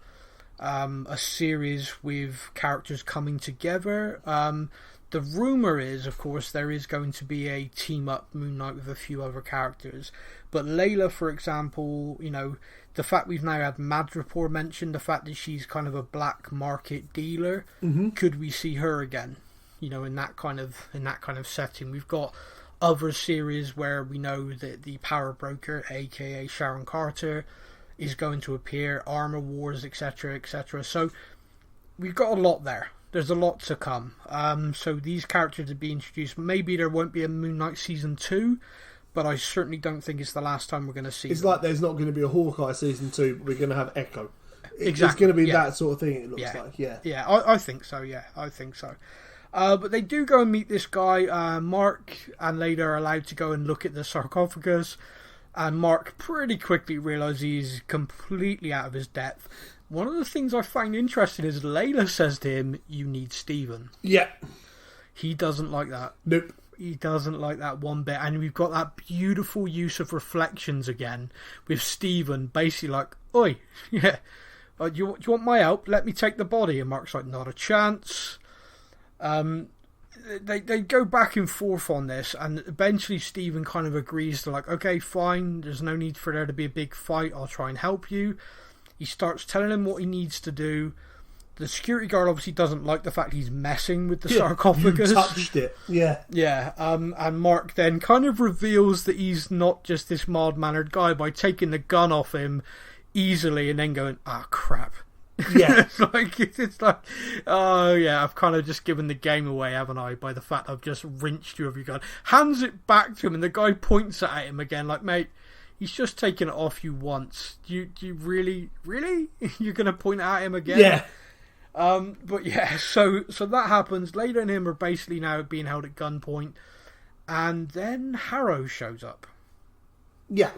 a series with characters coming together. The rumour is, of course, there is going to be a team-up Moon Knight with a few other characters. But Layla, for example, the fact we've now had Madripoor mentioned, the fact that she's kind of a black market dealer, could we see her again? In that kind of setting. We've got other series where we know that the power broker, aka Sharon Carter, is going to appear, Armor Wars, etc., etc. So we've got a lot there. There's a lot to come. So these characters are being introduced. Maybe there won't be a Moon Knight season 2, but I certainly don't think it's the last time we're going to see It's them. like there's not going to be a Hawkeye season 2, but we're going to have Echo. Exactly. It's going to be that sort of thing, it looks like. Yeah. Yeah, I think so, I think so. But they do go and meet this guy. Marc and Layla are allowed to go and look at the sarcophagus. And Marc pretty quickly realises he's completely out of his depth. One of the things I find interesting is Layla says to him, "You need Steven." Yeah. He doesn't like that. Nope. He doesn't like that one bit. And we've got that beautiful use of reflections again with Steven basically like, "Oi, yeah, do you want my help? Let me take the body." And Marc's like, "Not a chance." They go back and forth on this, and eventually Steven kind of agrees to like, "Okay, fine, there's no need for there to be a big fight, I'll try and help you." He starts telling him what he needs to do. The security guard obviously doesn't like the fact he's messing with the sarcophagus. You touched it. Yeah. Yeah, and Marc then kind of reveals that he's not just this mild-mannered guy by taking the gun off him easily and then going, crap. Yeah. it's like, oh yeah, I've kind of just given the game away, haven't I, by the fact I've just rinsed you of your gun. Hands it back to him, and the guy points it at him again, like, mate, he's just taken it off you once. Do you really? You're going to point it at him again? Yeah. But yeah, so that happens. Layla and him are basically now being held at gunpoint, and then Harrow shows up. Yeah.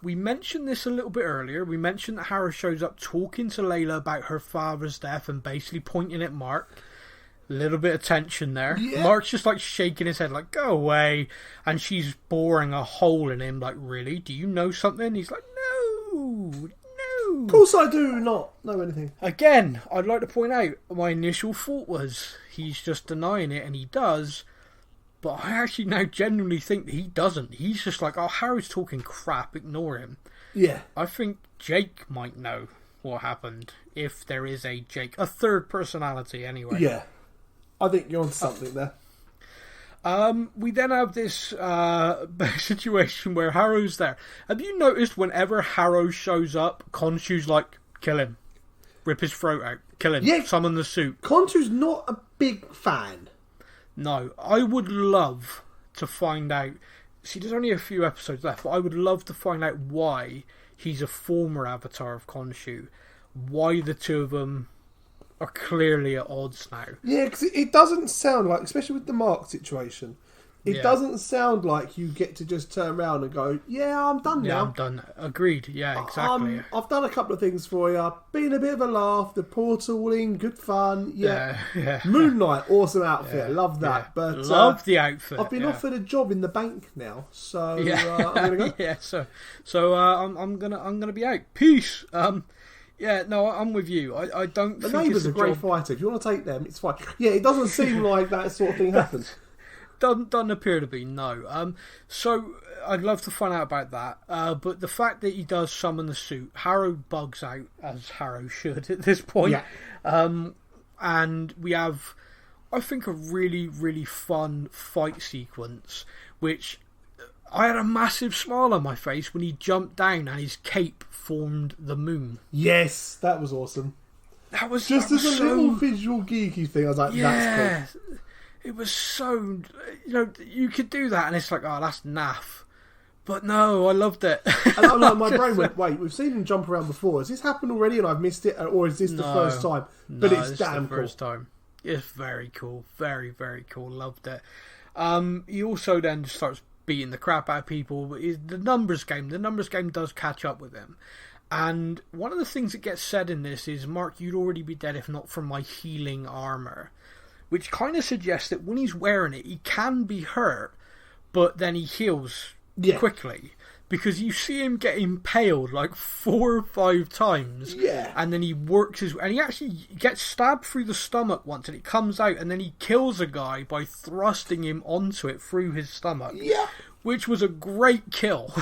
We mentioned this a little bit earlier. We mentioned that Harrow shows up talking to Layla about her father's death and basically pointing at Marc. A little bit of tension there. Yeah. Marc's just like shaking his head like, "Go away." And she's boring a hole in him like, "Really? Do you know something?" He's like, No. Of course I do not know anything. Again, I'd like to point out, my initial thought was he's just denying it, and he does. But I actually now genuinely think that he doesn't. He's just like, Harrow's talking crap, ignore him. Yeah. I think Jake might know what happened, if there is a Jake. A third personality, anyway. Yeah. I think you're on something there. We then have this situation where Harrow's there. Have you noticed whenever Harrow shows up, Khonshu's like, "Kill him. Rip his throat out. Kill him. Yeah. Summon the suit." Khonshu's not a big fan. No, I would love to find out. See, there's only a few episodes left, but I would love to find out why he's a former avatar of Khonshu. Why the two of them are clearly at odds now. Yeah, because it doesn't sound like, especially with the Marc situation, it doesn't sound like you get to just turn around and go, "Yeah, I'm done now. Yeah, I'm done." Agreed. Yeah, exactly. I've done a couple of things for you. Been a bit of a laugh. The portaling, good fun. Yeah. Moon Knight, awesome outfit. Love that. Yeah. But love the outfit. I've been offered a job in the bank now, so I'm gonna go. Yeah. So I'm gonna be out. Peace. Yeah, no, I'm with you. I don't The think neighbours it's are a great fighter. If you want to take them, it's fine. Yeah, it doesn't seem like that sort of thing happens. Doesn't appear to be, no. So I'd love to find out about that. But the fact that he does summon the suit, Harrow bugs out, as Harrow should at this point. Yeah. And we have, I think, a really, really fun fight sequence, which I had a massive smile on my face when he jumped down and his cape formed the moon. Yes, that was awesome. That was just as a so... little visual geeky thing. I was like, that's cool. It was so, you could do that, and it's like, oh, that's naff. But no, I loved it. And I'm like, my brain went, wait, we've seen him jump around before. Has this happened already and I've missed it? Or is this the first time? But it's damn cool. First time. It's very cool. Very, very cool. Loved it. He also then starts beating the crap out of people. The numbers game does catch up with him. And one of the things that gets said in this is, Mark, you'd already be dead if not for my healing armour. Which kind of suggests that when he's wearing it, he can be hurt, but then he heals quickly. Because you see him get impaled like 4 or 5 times. Yeah. And then he works his... And he actually gets stabbed through the stomach once, and it comes out, and then he kills a guy by thrusting him onto it through his stomach. Yeah. Which was a great kill.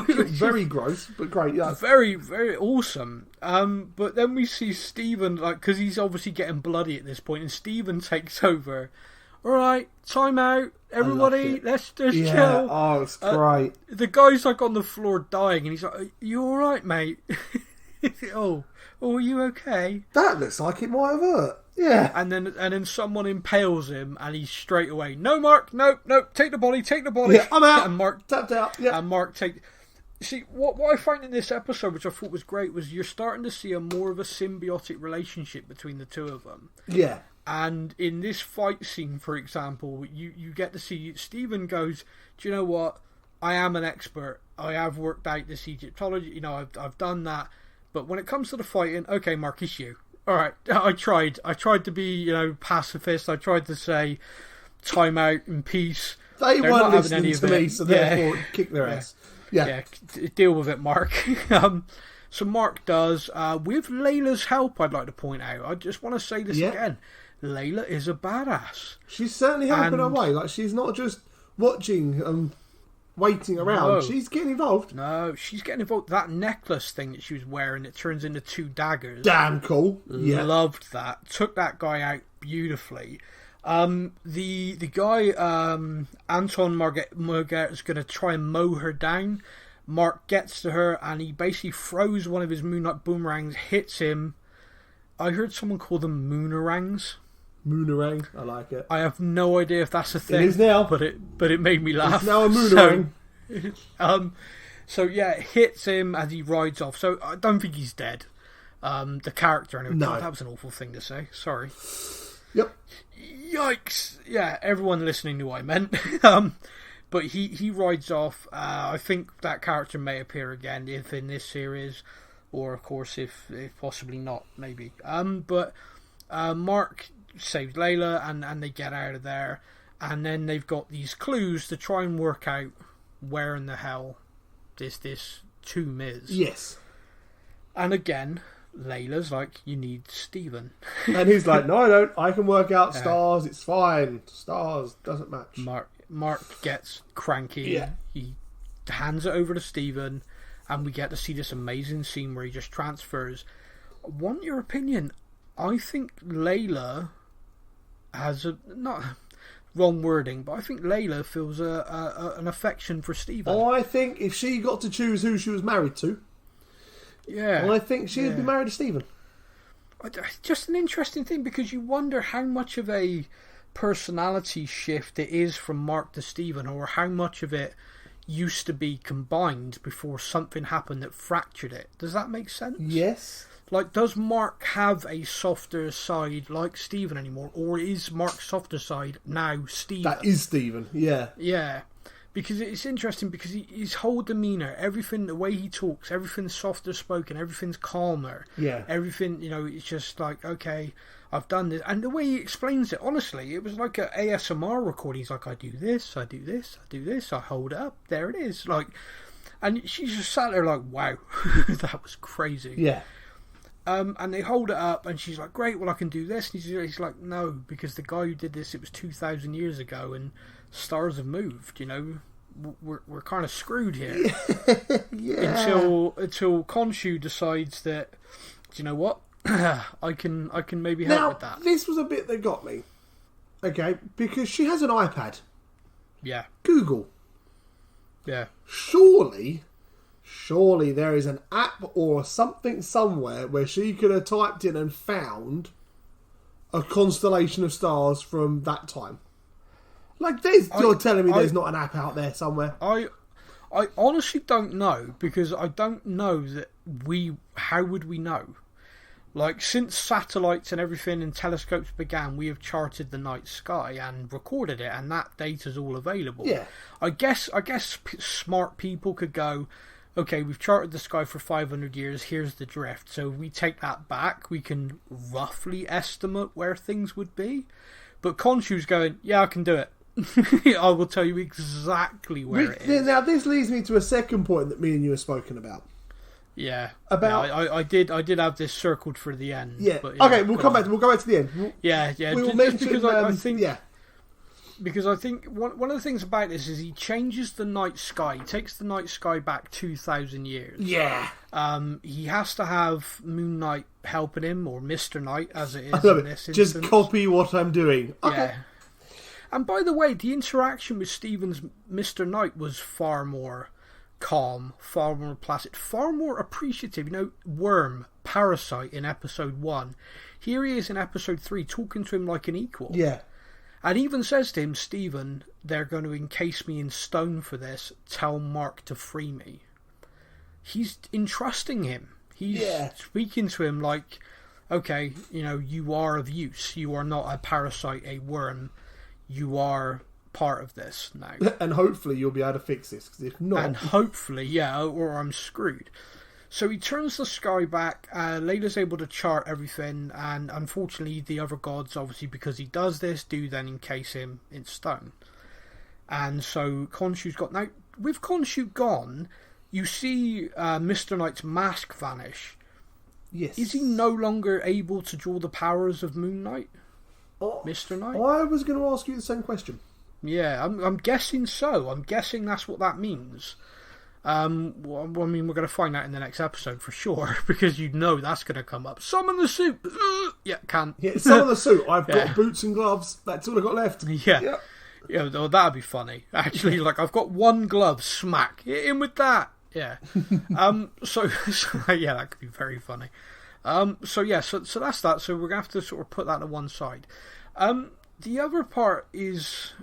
Very gross, but great, yeah. Very, very awesome. But then we see Stephen, like, because he's obviously getting bloody at this point, and Stephen takes over. All right, time out, everybody, let's just chill. Oh, it's great. The guy's like on the floor dying, and he's like, "Are you all right, mate?" oh, are you okay? That looks like it might have hurt. Yeah. And then someone impales him, and he's straight away, "No, Mark, no, take the body. Yeah, I'm out. And Mark tapped out. Yeah. And Mark See, what I find in this episode, which I thought was great, was you're starting to see more of a symbiotic relationship between the two of them. Yeah. And in this fight scene, for example, you get to see Stephen goes, "Do you know what? I am an expert. I have worked out this Egyptology. I've done that. But when it comes to the fighting, okay, Mark, it's you. All right, I tried to be, pacifist. I tried to say time out in peace. They're weren't listening to me, so therefore kick their ass. Yeah, deal with it, Mark." So Mark does, with Layla's help, I'd like to point out. I just want to say this again. Layla is a badass. She's certainly helping her way. Like, she's not just watching and waiting around. No. She's getting involved. No, she's getting involved. That necklace thing that she was wearing, it turns into 2 daggers. Damn cool. Yeah. Loved that. Took that guy out beautifully. The guy, Anton Mogart, is going to try and mow her down. Mark gets to her, and he basically throws one of his Moonlight boomerangs, hits him. I heard someone call them moonerangs. Moonerang, I like it. I have no idea if that's a thing. It is now. But it made me laugh. It's now a moonerang. So it hits him as he rides off. So I don't think he's dead. The character, anyway. No. God, that was an awful thing to say. Sorry. Yep. Yikes. Yeah, everyone listening knew what I meant. But he rides off. I think that character may appear again if in this series, or of course if possibly not, maybe. But Mark saves Layla, and they get out of there, and then they've got these clues to try and work out where in the hell this tomb is. Yes. And again, Layla's like, "You need Stephen." And he's like, "No, I don't. I can work out stars. It's fine. Stars doesn't match." Mark gets cranky. Yeah. He hands it over to Stephen, and we get to see this amazing scene where he just transfers. I want your opinion. I think Layla has not wrong wording, but I think Layla feels an affection for Stephen. I think if she got to choose who she was married to, I think she'd be married to Stephen. Just an interesting thing, because you wonder how much of a personality shift it is from Mark to Stephen, or how much of it used to be combined before something happened that fractured it. Does that make sense? Yes. Like, does Mark have a softer side like Stephen anymore, or is Mark's softer side now Stephen? That is Stephen, yeah. Yeah. Because it's interesting, because his whole demeanour, everything, the way he talks, everything's softer spoken, everything's calmer. Yeah. Everything, it's just like, okay, I've done this. And the way he explains it, honestly, it was like an ASMR recording. He's like, I do this, I do this, I do this, I hold it up, there it is. Like, and she's just sat there like, wow, that was crazy. Yeah. And they hold it up, and she's like, great, well, I can do this. And he's like, no, because the guy who did this, it was 2,000 years ago, and stars have moved, we're kind of screwed here. Yeah. Until Khonshu decides that, do you know what? I can maybe help with that. This was a bit that got me. Okay, because she has an iPad. Yeah. Google. Yeah. Surely surely there is an app or something somewhere where she could have typed in and found a constellation of stars from that time. Like, you're telling me there's not an app out there somewhere? I honestly don't know, because I don't know that how would we know? Like, since satellites and everything and telescopes began, we have charted the night sky and recorded it, and that data's all available. Yeah. I guess smart people could go, okay, we've charted the sky for 500 years, here's the drift. So if we take that back, we can roughly estimate where things would be. But Khonshu's going, yeah, I can do it. I will tell you exactly where it is. Now, this leads me to a second point that me and you have spoken about. Yeah. About I did have this circled for the end. Yeah. But, okay, we'll go back to the end. Yeah. We'll just because I think. Yeah. Because I think one of the things about this is he changes the night sky. He takes the night sky back 2,000 years. Yeah. He has to have Moon Knight helping him, or Mr. Knight, as it is in this instance. Just copy what I'm doing. Okay. Yeah. And by the way, the interaction with Steven's Mr. Knight was far more calm, far more placid, far more appreciative. You know, Worm, Parasite in episode 1. Here he is in episode 3 talking to him like an equal. Yeah. And even says to him, Stephen, they're going to encase me in stone for this. Tell Mark to free me. He's entrusting him. He's speaking to him like, okay, you know, you are of use. You are not a parasite, a worm. You are part of this now. And hopefully you'll be able to fix this, because if not... And hopefully, or I'm screwed. So he turns the sky back, Layla's able to chart everything, and unfortunately the other gods, obviously because he does this, do then encase him in stone. And so Khonshu's got... Now, with Khonshu gone, you see Mr. Knight's mask vanish. Yes. Is he no longer able to draw the powers of Moon Knight? Mr. Knight? I was going to ask you the same question. Yeah, I'm guessing so. I'm guessing that's what that means. Well, I mean, we're going to find out in the next episode for sure, because you know that's going to come up. Summon the suit! Yeah, can't. Yeah, summon the suit. I've got boots and gloves. That's all I've got left. Yeah. Yeah, well, that'd be funny. Actually, like, I've got one glove, smack. Hit him with that. Yeah. So yeah, that could be very funny. So that's that. So we're going to have to sort of put that to one side. The other part is...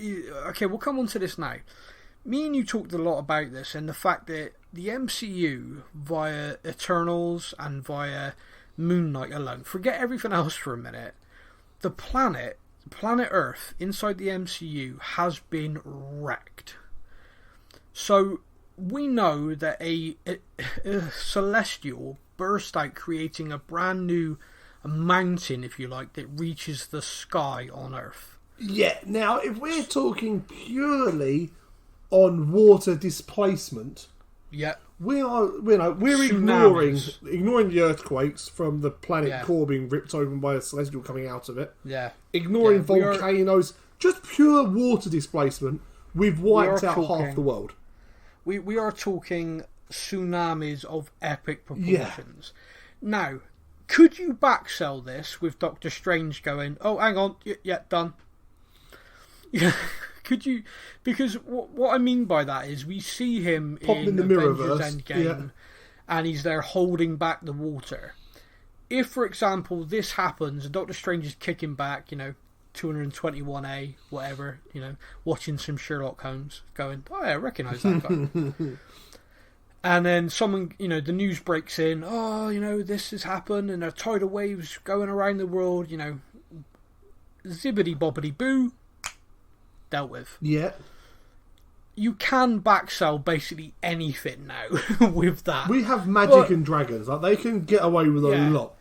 Okay, we'll come on to this now. Me and you talked a lot about this, and the fact that the MCU, via Eternals and via Moon Knight alone, forget everything else for a minute, the planet Earth, inside the MCU, has been wrecked. So we know that a celestial burst out, creating a brand new mountain, if you like, that reaches the sky on Earth. Yeah, now if we're talking purely on water displacement, we're ignoring the earthquakes from the planet core being ripped open by a celestial coming out of it. Yeah, ignoring volcanoes, just pure water displacement. We've wiped out half the world. We are talking tsunamis of epic proportions. Yeah. Now, could you backsell this with Doctor Strange going, "Oh, hang on, yeah, done." Yeah, could you? Because what I mean by that is we see him in the Avengers Endgame, and he's there holding back the water. If, for example, this happens and Doctor Strange is kicking back, 221A, whatever, watching some Sherlock Holmes, going, "Oh, yeah, I recognise that guy." And then someone, the news breaks in, "Oh, this has happened, and there are tidal waves going around the world, zibbity bobbity boo." Dealt with. Yeah. You can backsell basically anything now with that. We have magic and dragons. Like, they can get away with a lot.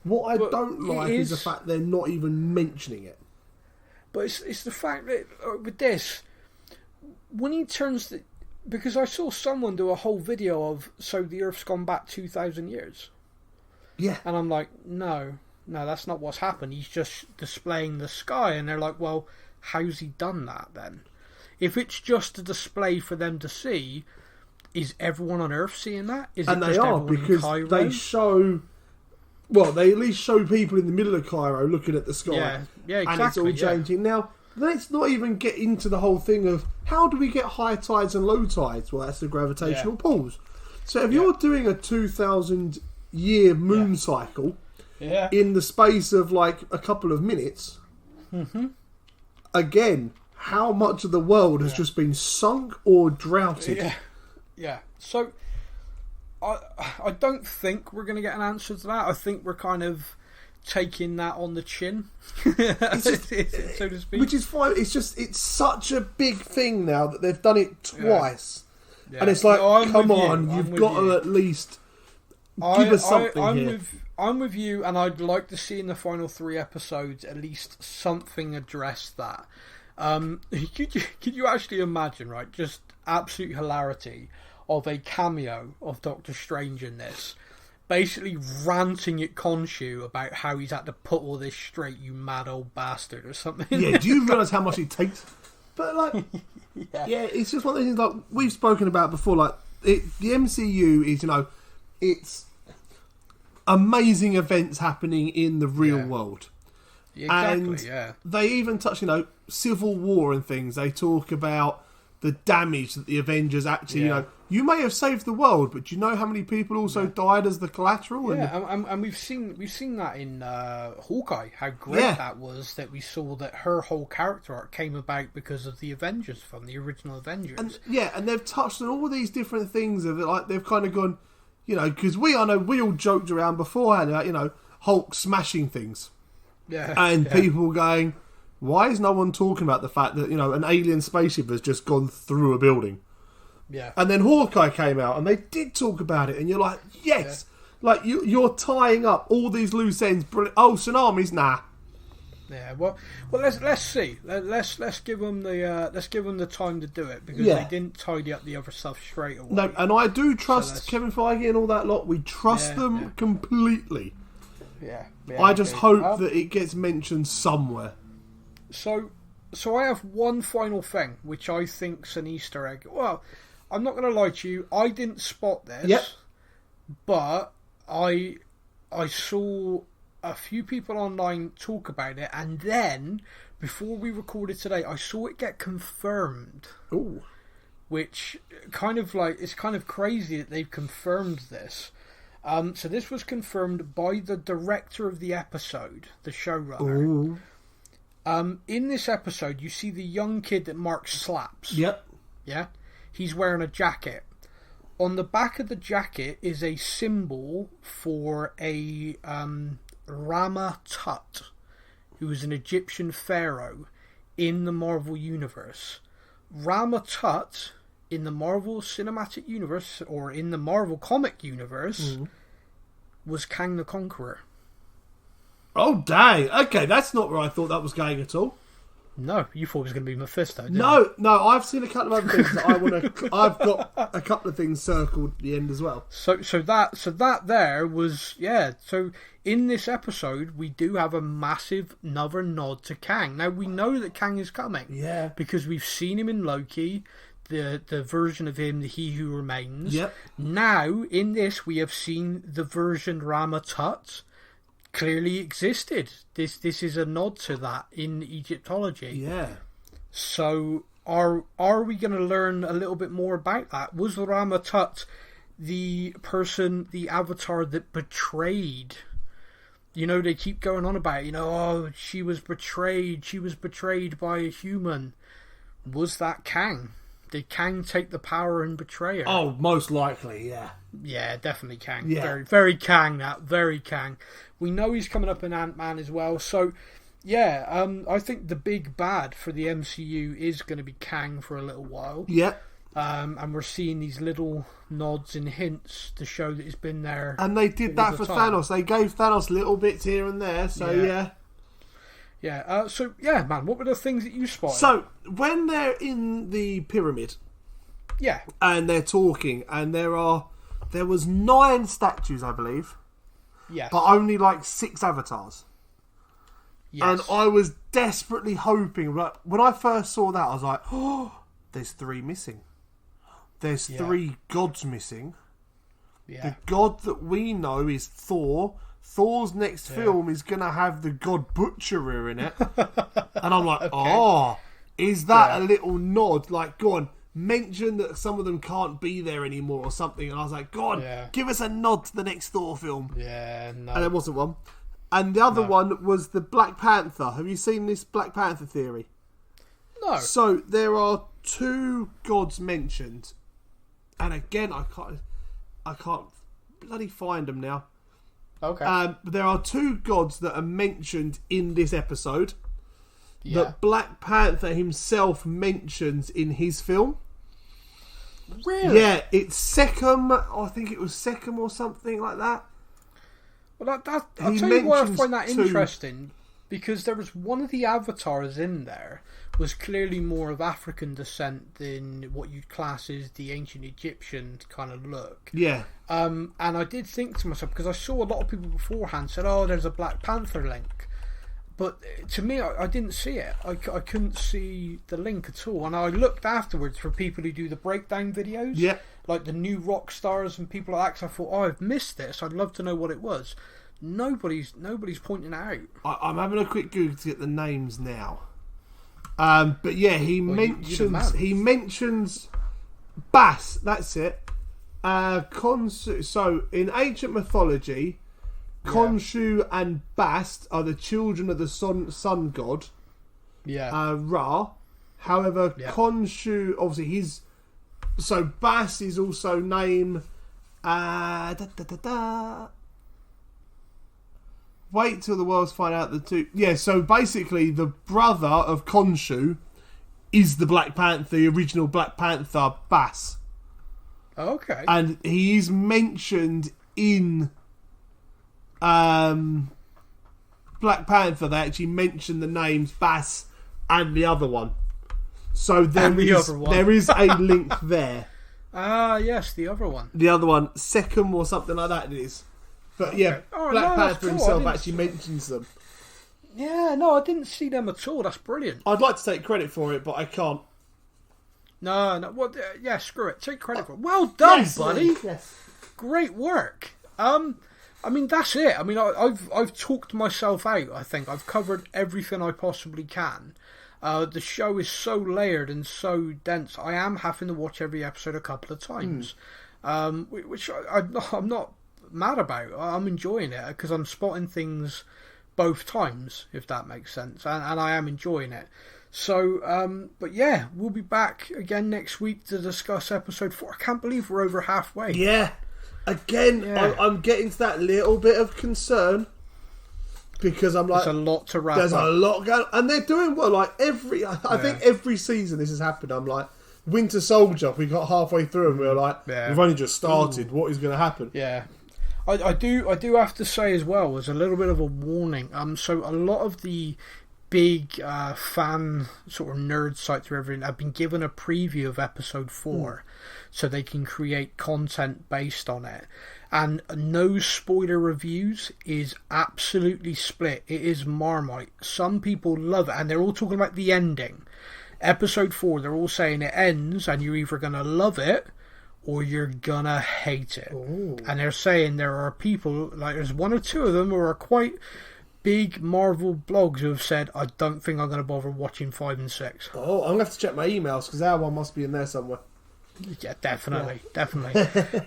What I don't like is the fact they're not even mentioning it. But it's the fact that with this, when he turns the... Because I saw someone do a whole video of, so the Earth's gone back 2,000 years. Yeah. And I'm like, no, that's not what's happened. He's just displaying the sky. And they're like, well... How's he done that then? If it's just a display for them to see, is everyone on Earth seeing that? Is and they are, because they show... Well, they at least show people in the middle of Cairo looking at the sky. Yeah, exactly. And it's all changing. Now, let's not even get into the whole thing of how do we get high tides and low tides? Well, that's the gravitational pulls. So if you're doing a 2,000-year moon cycle in the space of like a couple of minutes, again, how much of the world has just been sunk or droughted? Yeah. So I don't think we're going to get an answer to that. I think we're kind of taking that on the chin, so to speak. Which is fine. It's such a big thing now that they've done it twice. Yeah. And it's like, come on, you've got to at least give us something here. I'm with you, and I'd like to see in the final 3 episodes at least something address that. Could you actually imagine, right, just absolute hilarity of a cameo of Doctor Strange in this, basically ranting at Khonshu about how he's had to put all this straight, you mad old bastard, or something. Yeah, do you realise how much it takes? But, like, it's just one of those things, like, we've spoken about before, like, the MCU is, it's amazing events happening in the real world. Exactly, and they even touch, Civil War and things. They talk about the damage that the Avengers actually, you may have saved the world, but do you know how many people also died as the collateral? Yeah, and we've seen that in Hawkeye, how great that was, that we saw that her whole character arc came about because of the Avengers, from the original Avengers. And they've touched on all these different things of it, like they've kind of gone, because we all joked around beforehand about, Hulk smashing things. Yeah. And people going, why is no one talking about the fact that, an alien spaceship has just gone through a building? Yeah. And then Hawkeye came out and they did talk about it, and you're like, yes! Yeah. Like, you're tying up all these loose ends. Brilliant. Oh, tsunamis? Nah. Yeah, well, let's see. Let's give them the time to do it, because they didn't tidy up the other stuff straight away. No, and I do trust Kevin Feige and all that lot. We trust them completely. Yeah. I just hope that it gets mentioned somewhere. So I have one final thing, which I think's an Easter egg. Well, I'm not going to lie to you. I didn't spot this, but I saw a few people online talk about it, and then before we recorded today, I saw it get confirmed. Ooh. Which it's kind of crazy that they've confirmed this. So this was confirmed by the director of the episode, the showrunner. Ooh. In this episode, you see the young kid that Mark slaps. Yep. Yeah? He's wearing a jacket. On the back of the jacket is a symbol for a Rama Tut, who is an Egyptian pharaoh in the Marvel Universe. Rama Tut, in the Marvel Cinematic Universe, or in the Marvel Comic Universe, was Kang the Conqueror. Oh, dang. Okay, that's not where I thought that was going at all. No, you thought it was going to be Mephisto, didn't you? No, I've seen a couple of other things that I want to... I've got a couple of things circled at the end as well. So that there was... Yeah, so in this episode, we do have a massive another nod to Kang. Now, we know that Kang is coming. Yeah. Because we've seen him in Loki, the version of him, the He Who Remains. Yep. Now, in this, we have seen the version Rama Tut clearly existed. This is a nod to that in Egyptology. Yeah. So are we going to learn a little bit more about that? Was Rama Tut the person, the avatar that betrayed? They keep going on about, she was betrayed by a human. Was that Kang? Did Kang take the power and betray her? Oh, most likely, yeah. Yeah, definitely Kang. Yeah. Very, very Kang, that. Very Kang. We know he's coming up in Ant-Man as well. So, yeah, I think the big bad for the MCU is going to be Kang for a little while. Yeah. And we're seeing these little nods and hints to show that he's been there. And they did that for Thanos. They gave Thanos little bits here and there, so yeah. Yeah, so, yeah, man, what were the things that you spotted? So, when they're in the pyramid... Yeah. And they're talking, and there was 9 statues, I believe. Yes. But only, 6 avatars. Yes. And I was desperately hoping... When I first saw that, I was like, oh, there's 3 missing. There's 3 gods missing. Yeah. The god that we know is Thor. Thor's next film is going to have the God Butcherer in it. And I'm like, oh, is that a little nod? Like, go on, mention that some of them can't be there anymore or something. And I was like, go on, give us a nod to the next Thor film. Yeah, no. And there wasn't one. And the other one was the Black Panther. Have you seen this Black Panther theory? No. So there are 2 gods mentioned. And again, I can't bloody find them now. Okay. There are 2 gods that are mentioned in this episode that Black Panther himself mentions in his film. Really? Yeah, it's Sechem. I think it was Sechem or something like that. Well, I'll tell you why I find that interesting. Because there was one of the avatars in there was clearly more of African descent than what you'd class as the ancient Egyptian kind of look. Yeah. And I did think to myself, because I saw a lot of people beforehand said, oh, there's a Black Panther link. But to me, I didn't see it. I couldn't see the link at all. And I looked afterwards for people who do the breakdown videos. Yeah. Like the new rock stars and people like that. So I thought, oh, I've missed this. I'd love to know what it was. Nobody's pointing it out. I'm having a quick Google to get the names now. But yeah, he mentions Bass. That's it. Khonshu. So in ancient mythology, Khonshu and Bast are the children of the sun god. Yeah. Ra. However, Khonshu, obviously, so Bass is also named. Wait till the worlds find out the 2. Yeah, so basically, the brother of Khonshu is the Black Panther, the original Black Panther, Bass. Okay. And he is mentioned in Black Panther. They actually mention the names Bass and the other one. So there is a link there. Ah, yes, the other one. The other one, Sechem or something like that it is. But yeah, Black Panther himself actually mentions them. Yeah, no, I didn't see them at all. That's brilliant. I'd like to take credit for it, but I can't. No. Well, yeah, screw it. Take credit for it. Well done, buddy. Yes. Great work. I mean, that's it. I mean, I've talked myself out. I think I've covered everything I possibly can. The show is so layered and so dense. I am having to watch every episode a couple of times, which I'm not mad about. I'm enjoying it because I'm spotting things both times, if that makes sense, and I am enjoying it. So, but yeah, we'll be back again next week to discuss episode 4. I can't believe we're over halfway. Yeah, again, I'm getting to that little bit of concern because I'm like, there's a lot to wrap up. There's a lot going, and they're doing well. Like I think every season this has happened. I'm like, Winter Soldier, we got halfway through and we were like, we've only just started. What is going to happen? Yeah. I do have to say as well, as a little bit of a warning. So a lot of the big fan sort of nerd sites or everything have been given a preview of episode 4, so they can create content based on it. And no spoiler reviews is absolutely split. It is Marmite. Some people love it, and they're all talking about the ending. Episode 4, they're all saying it ends, and you're either going to love it or you're gonna hate it. Ooh. And they're saying there are people, like there's 1 or 2 of them who are quite big Marvel blogs who have said, I don't think I'm going to bother watching 5 and 6. Oh, I'm going to have to check my emails because that one must be in there somewhere. Yeah, definitely.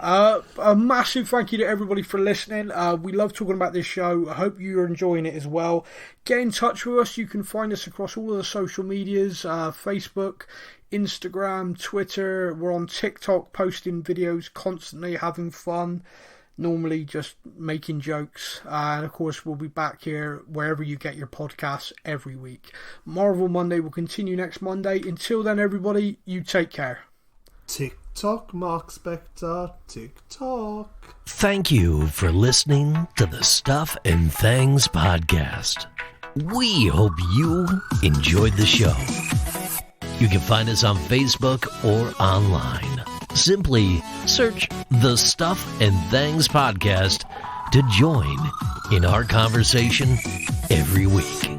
A massive thank you to everybody for listening. We love talking about this show. I hope you're enjoying it as well. Get in touch with us. You can find us across all of the social medias, Facebook, Instagram, Twitter. We're on TikTok, posting videos constantly, having fun, normally just making jokes. And of course, we'll be back here wherever you get your podcasts every week. Marvel Monday will continue next Monday. Until then, everybody, you take care. TikTok, Mark Spector, TikTok. Thank you for listening to the Stuff and Things podcast. We hope you enjoyed the show. You can find us on Facebook or online. Simply search the Stuff and Things podcast to join in our conversation every week.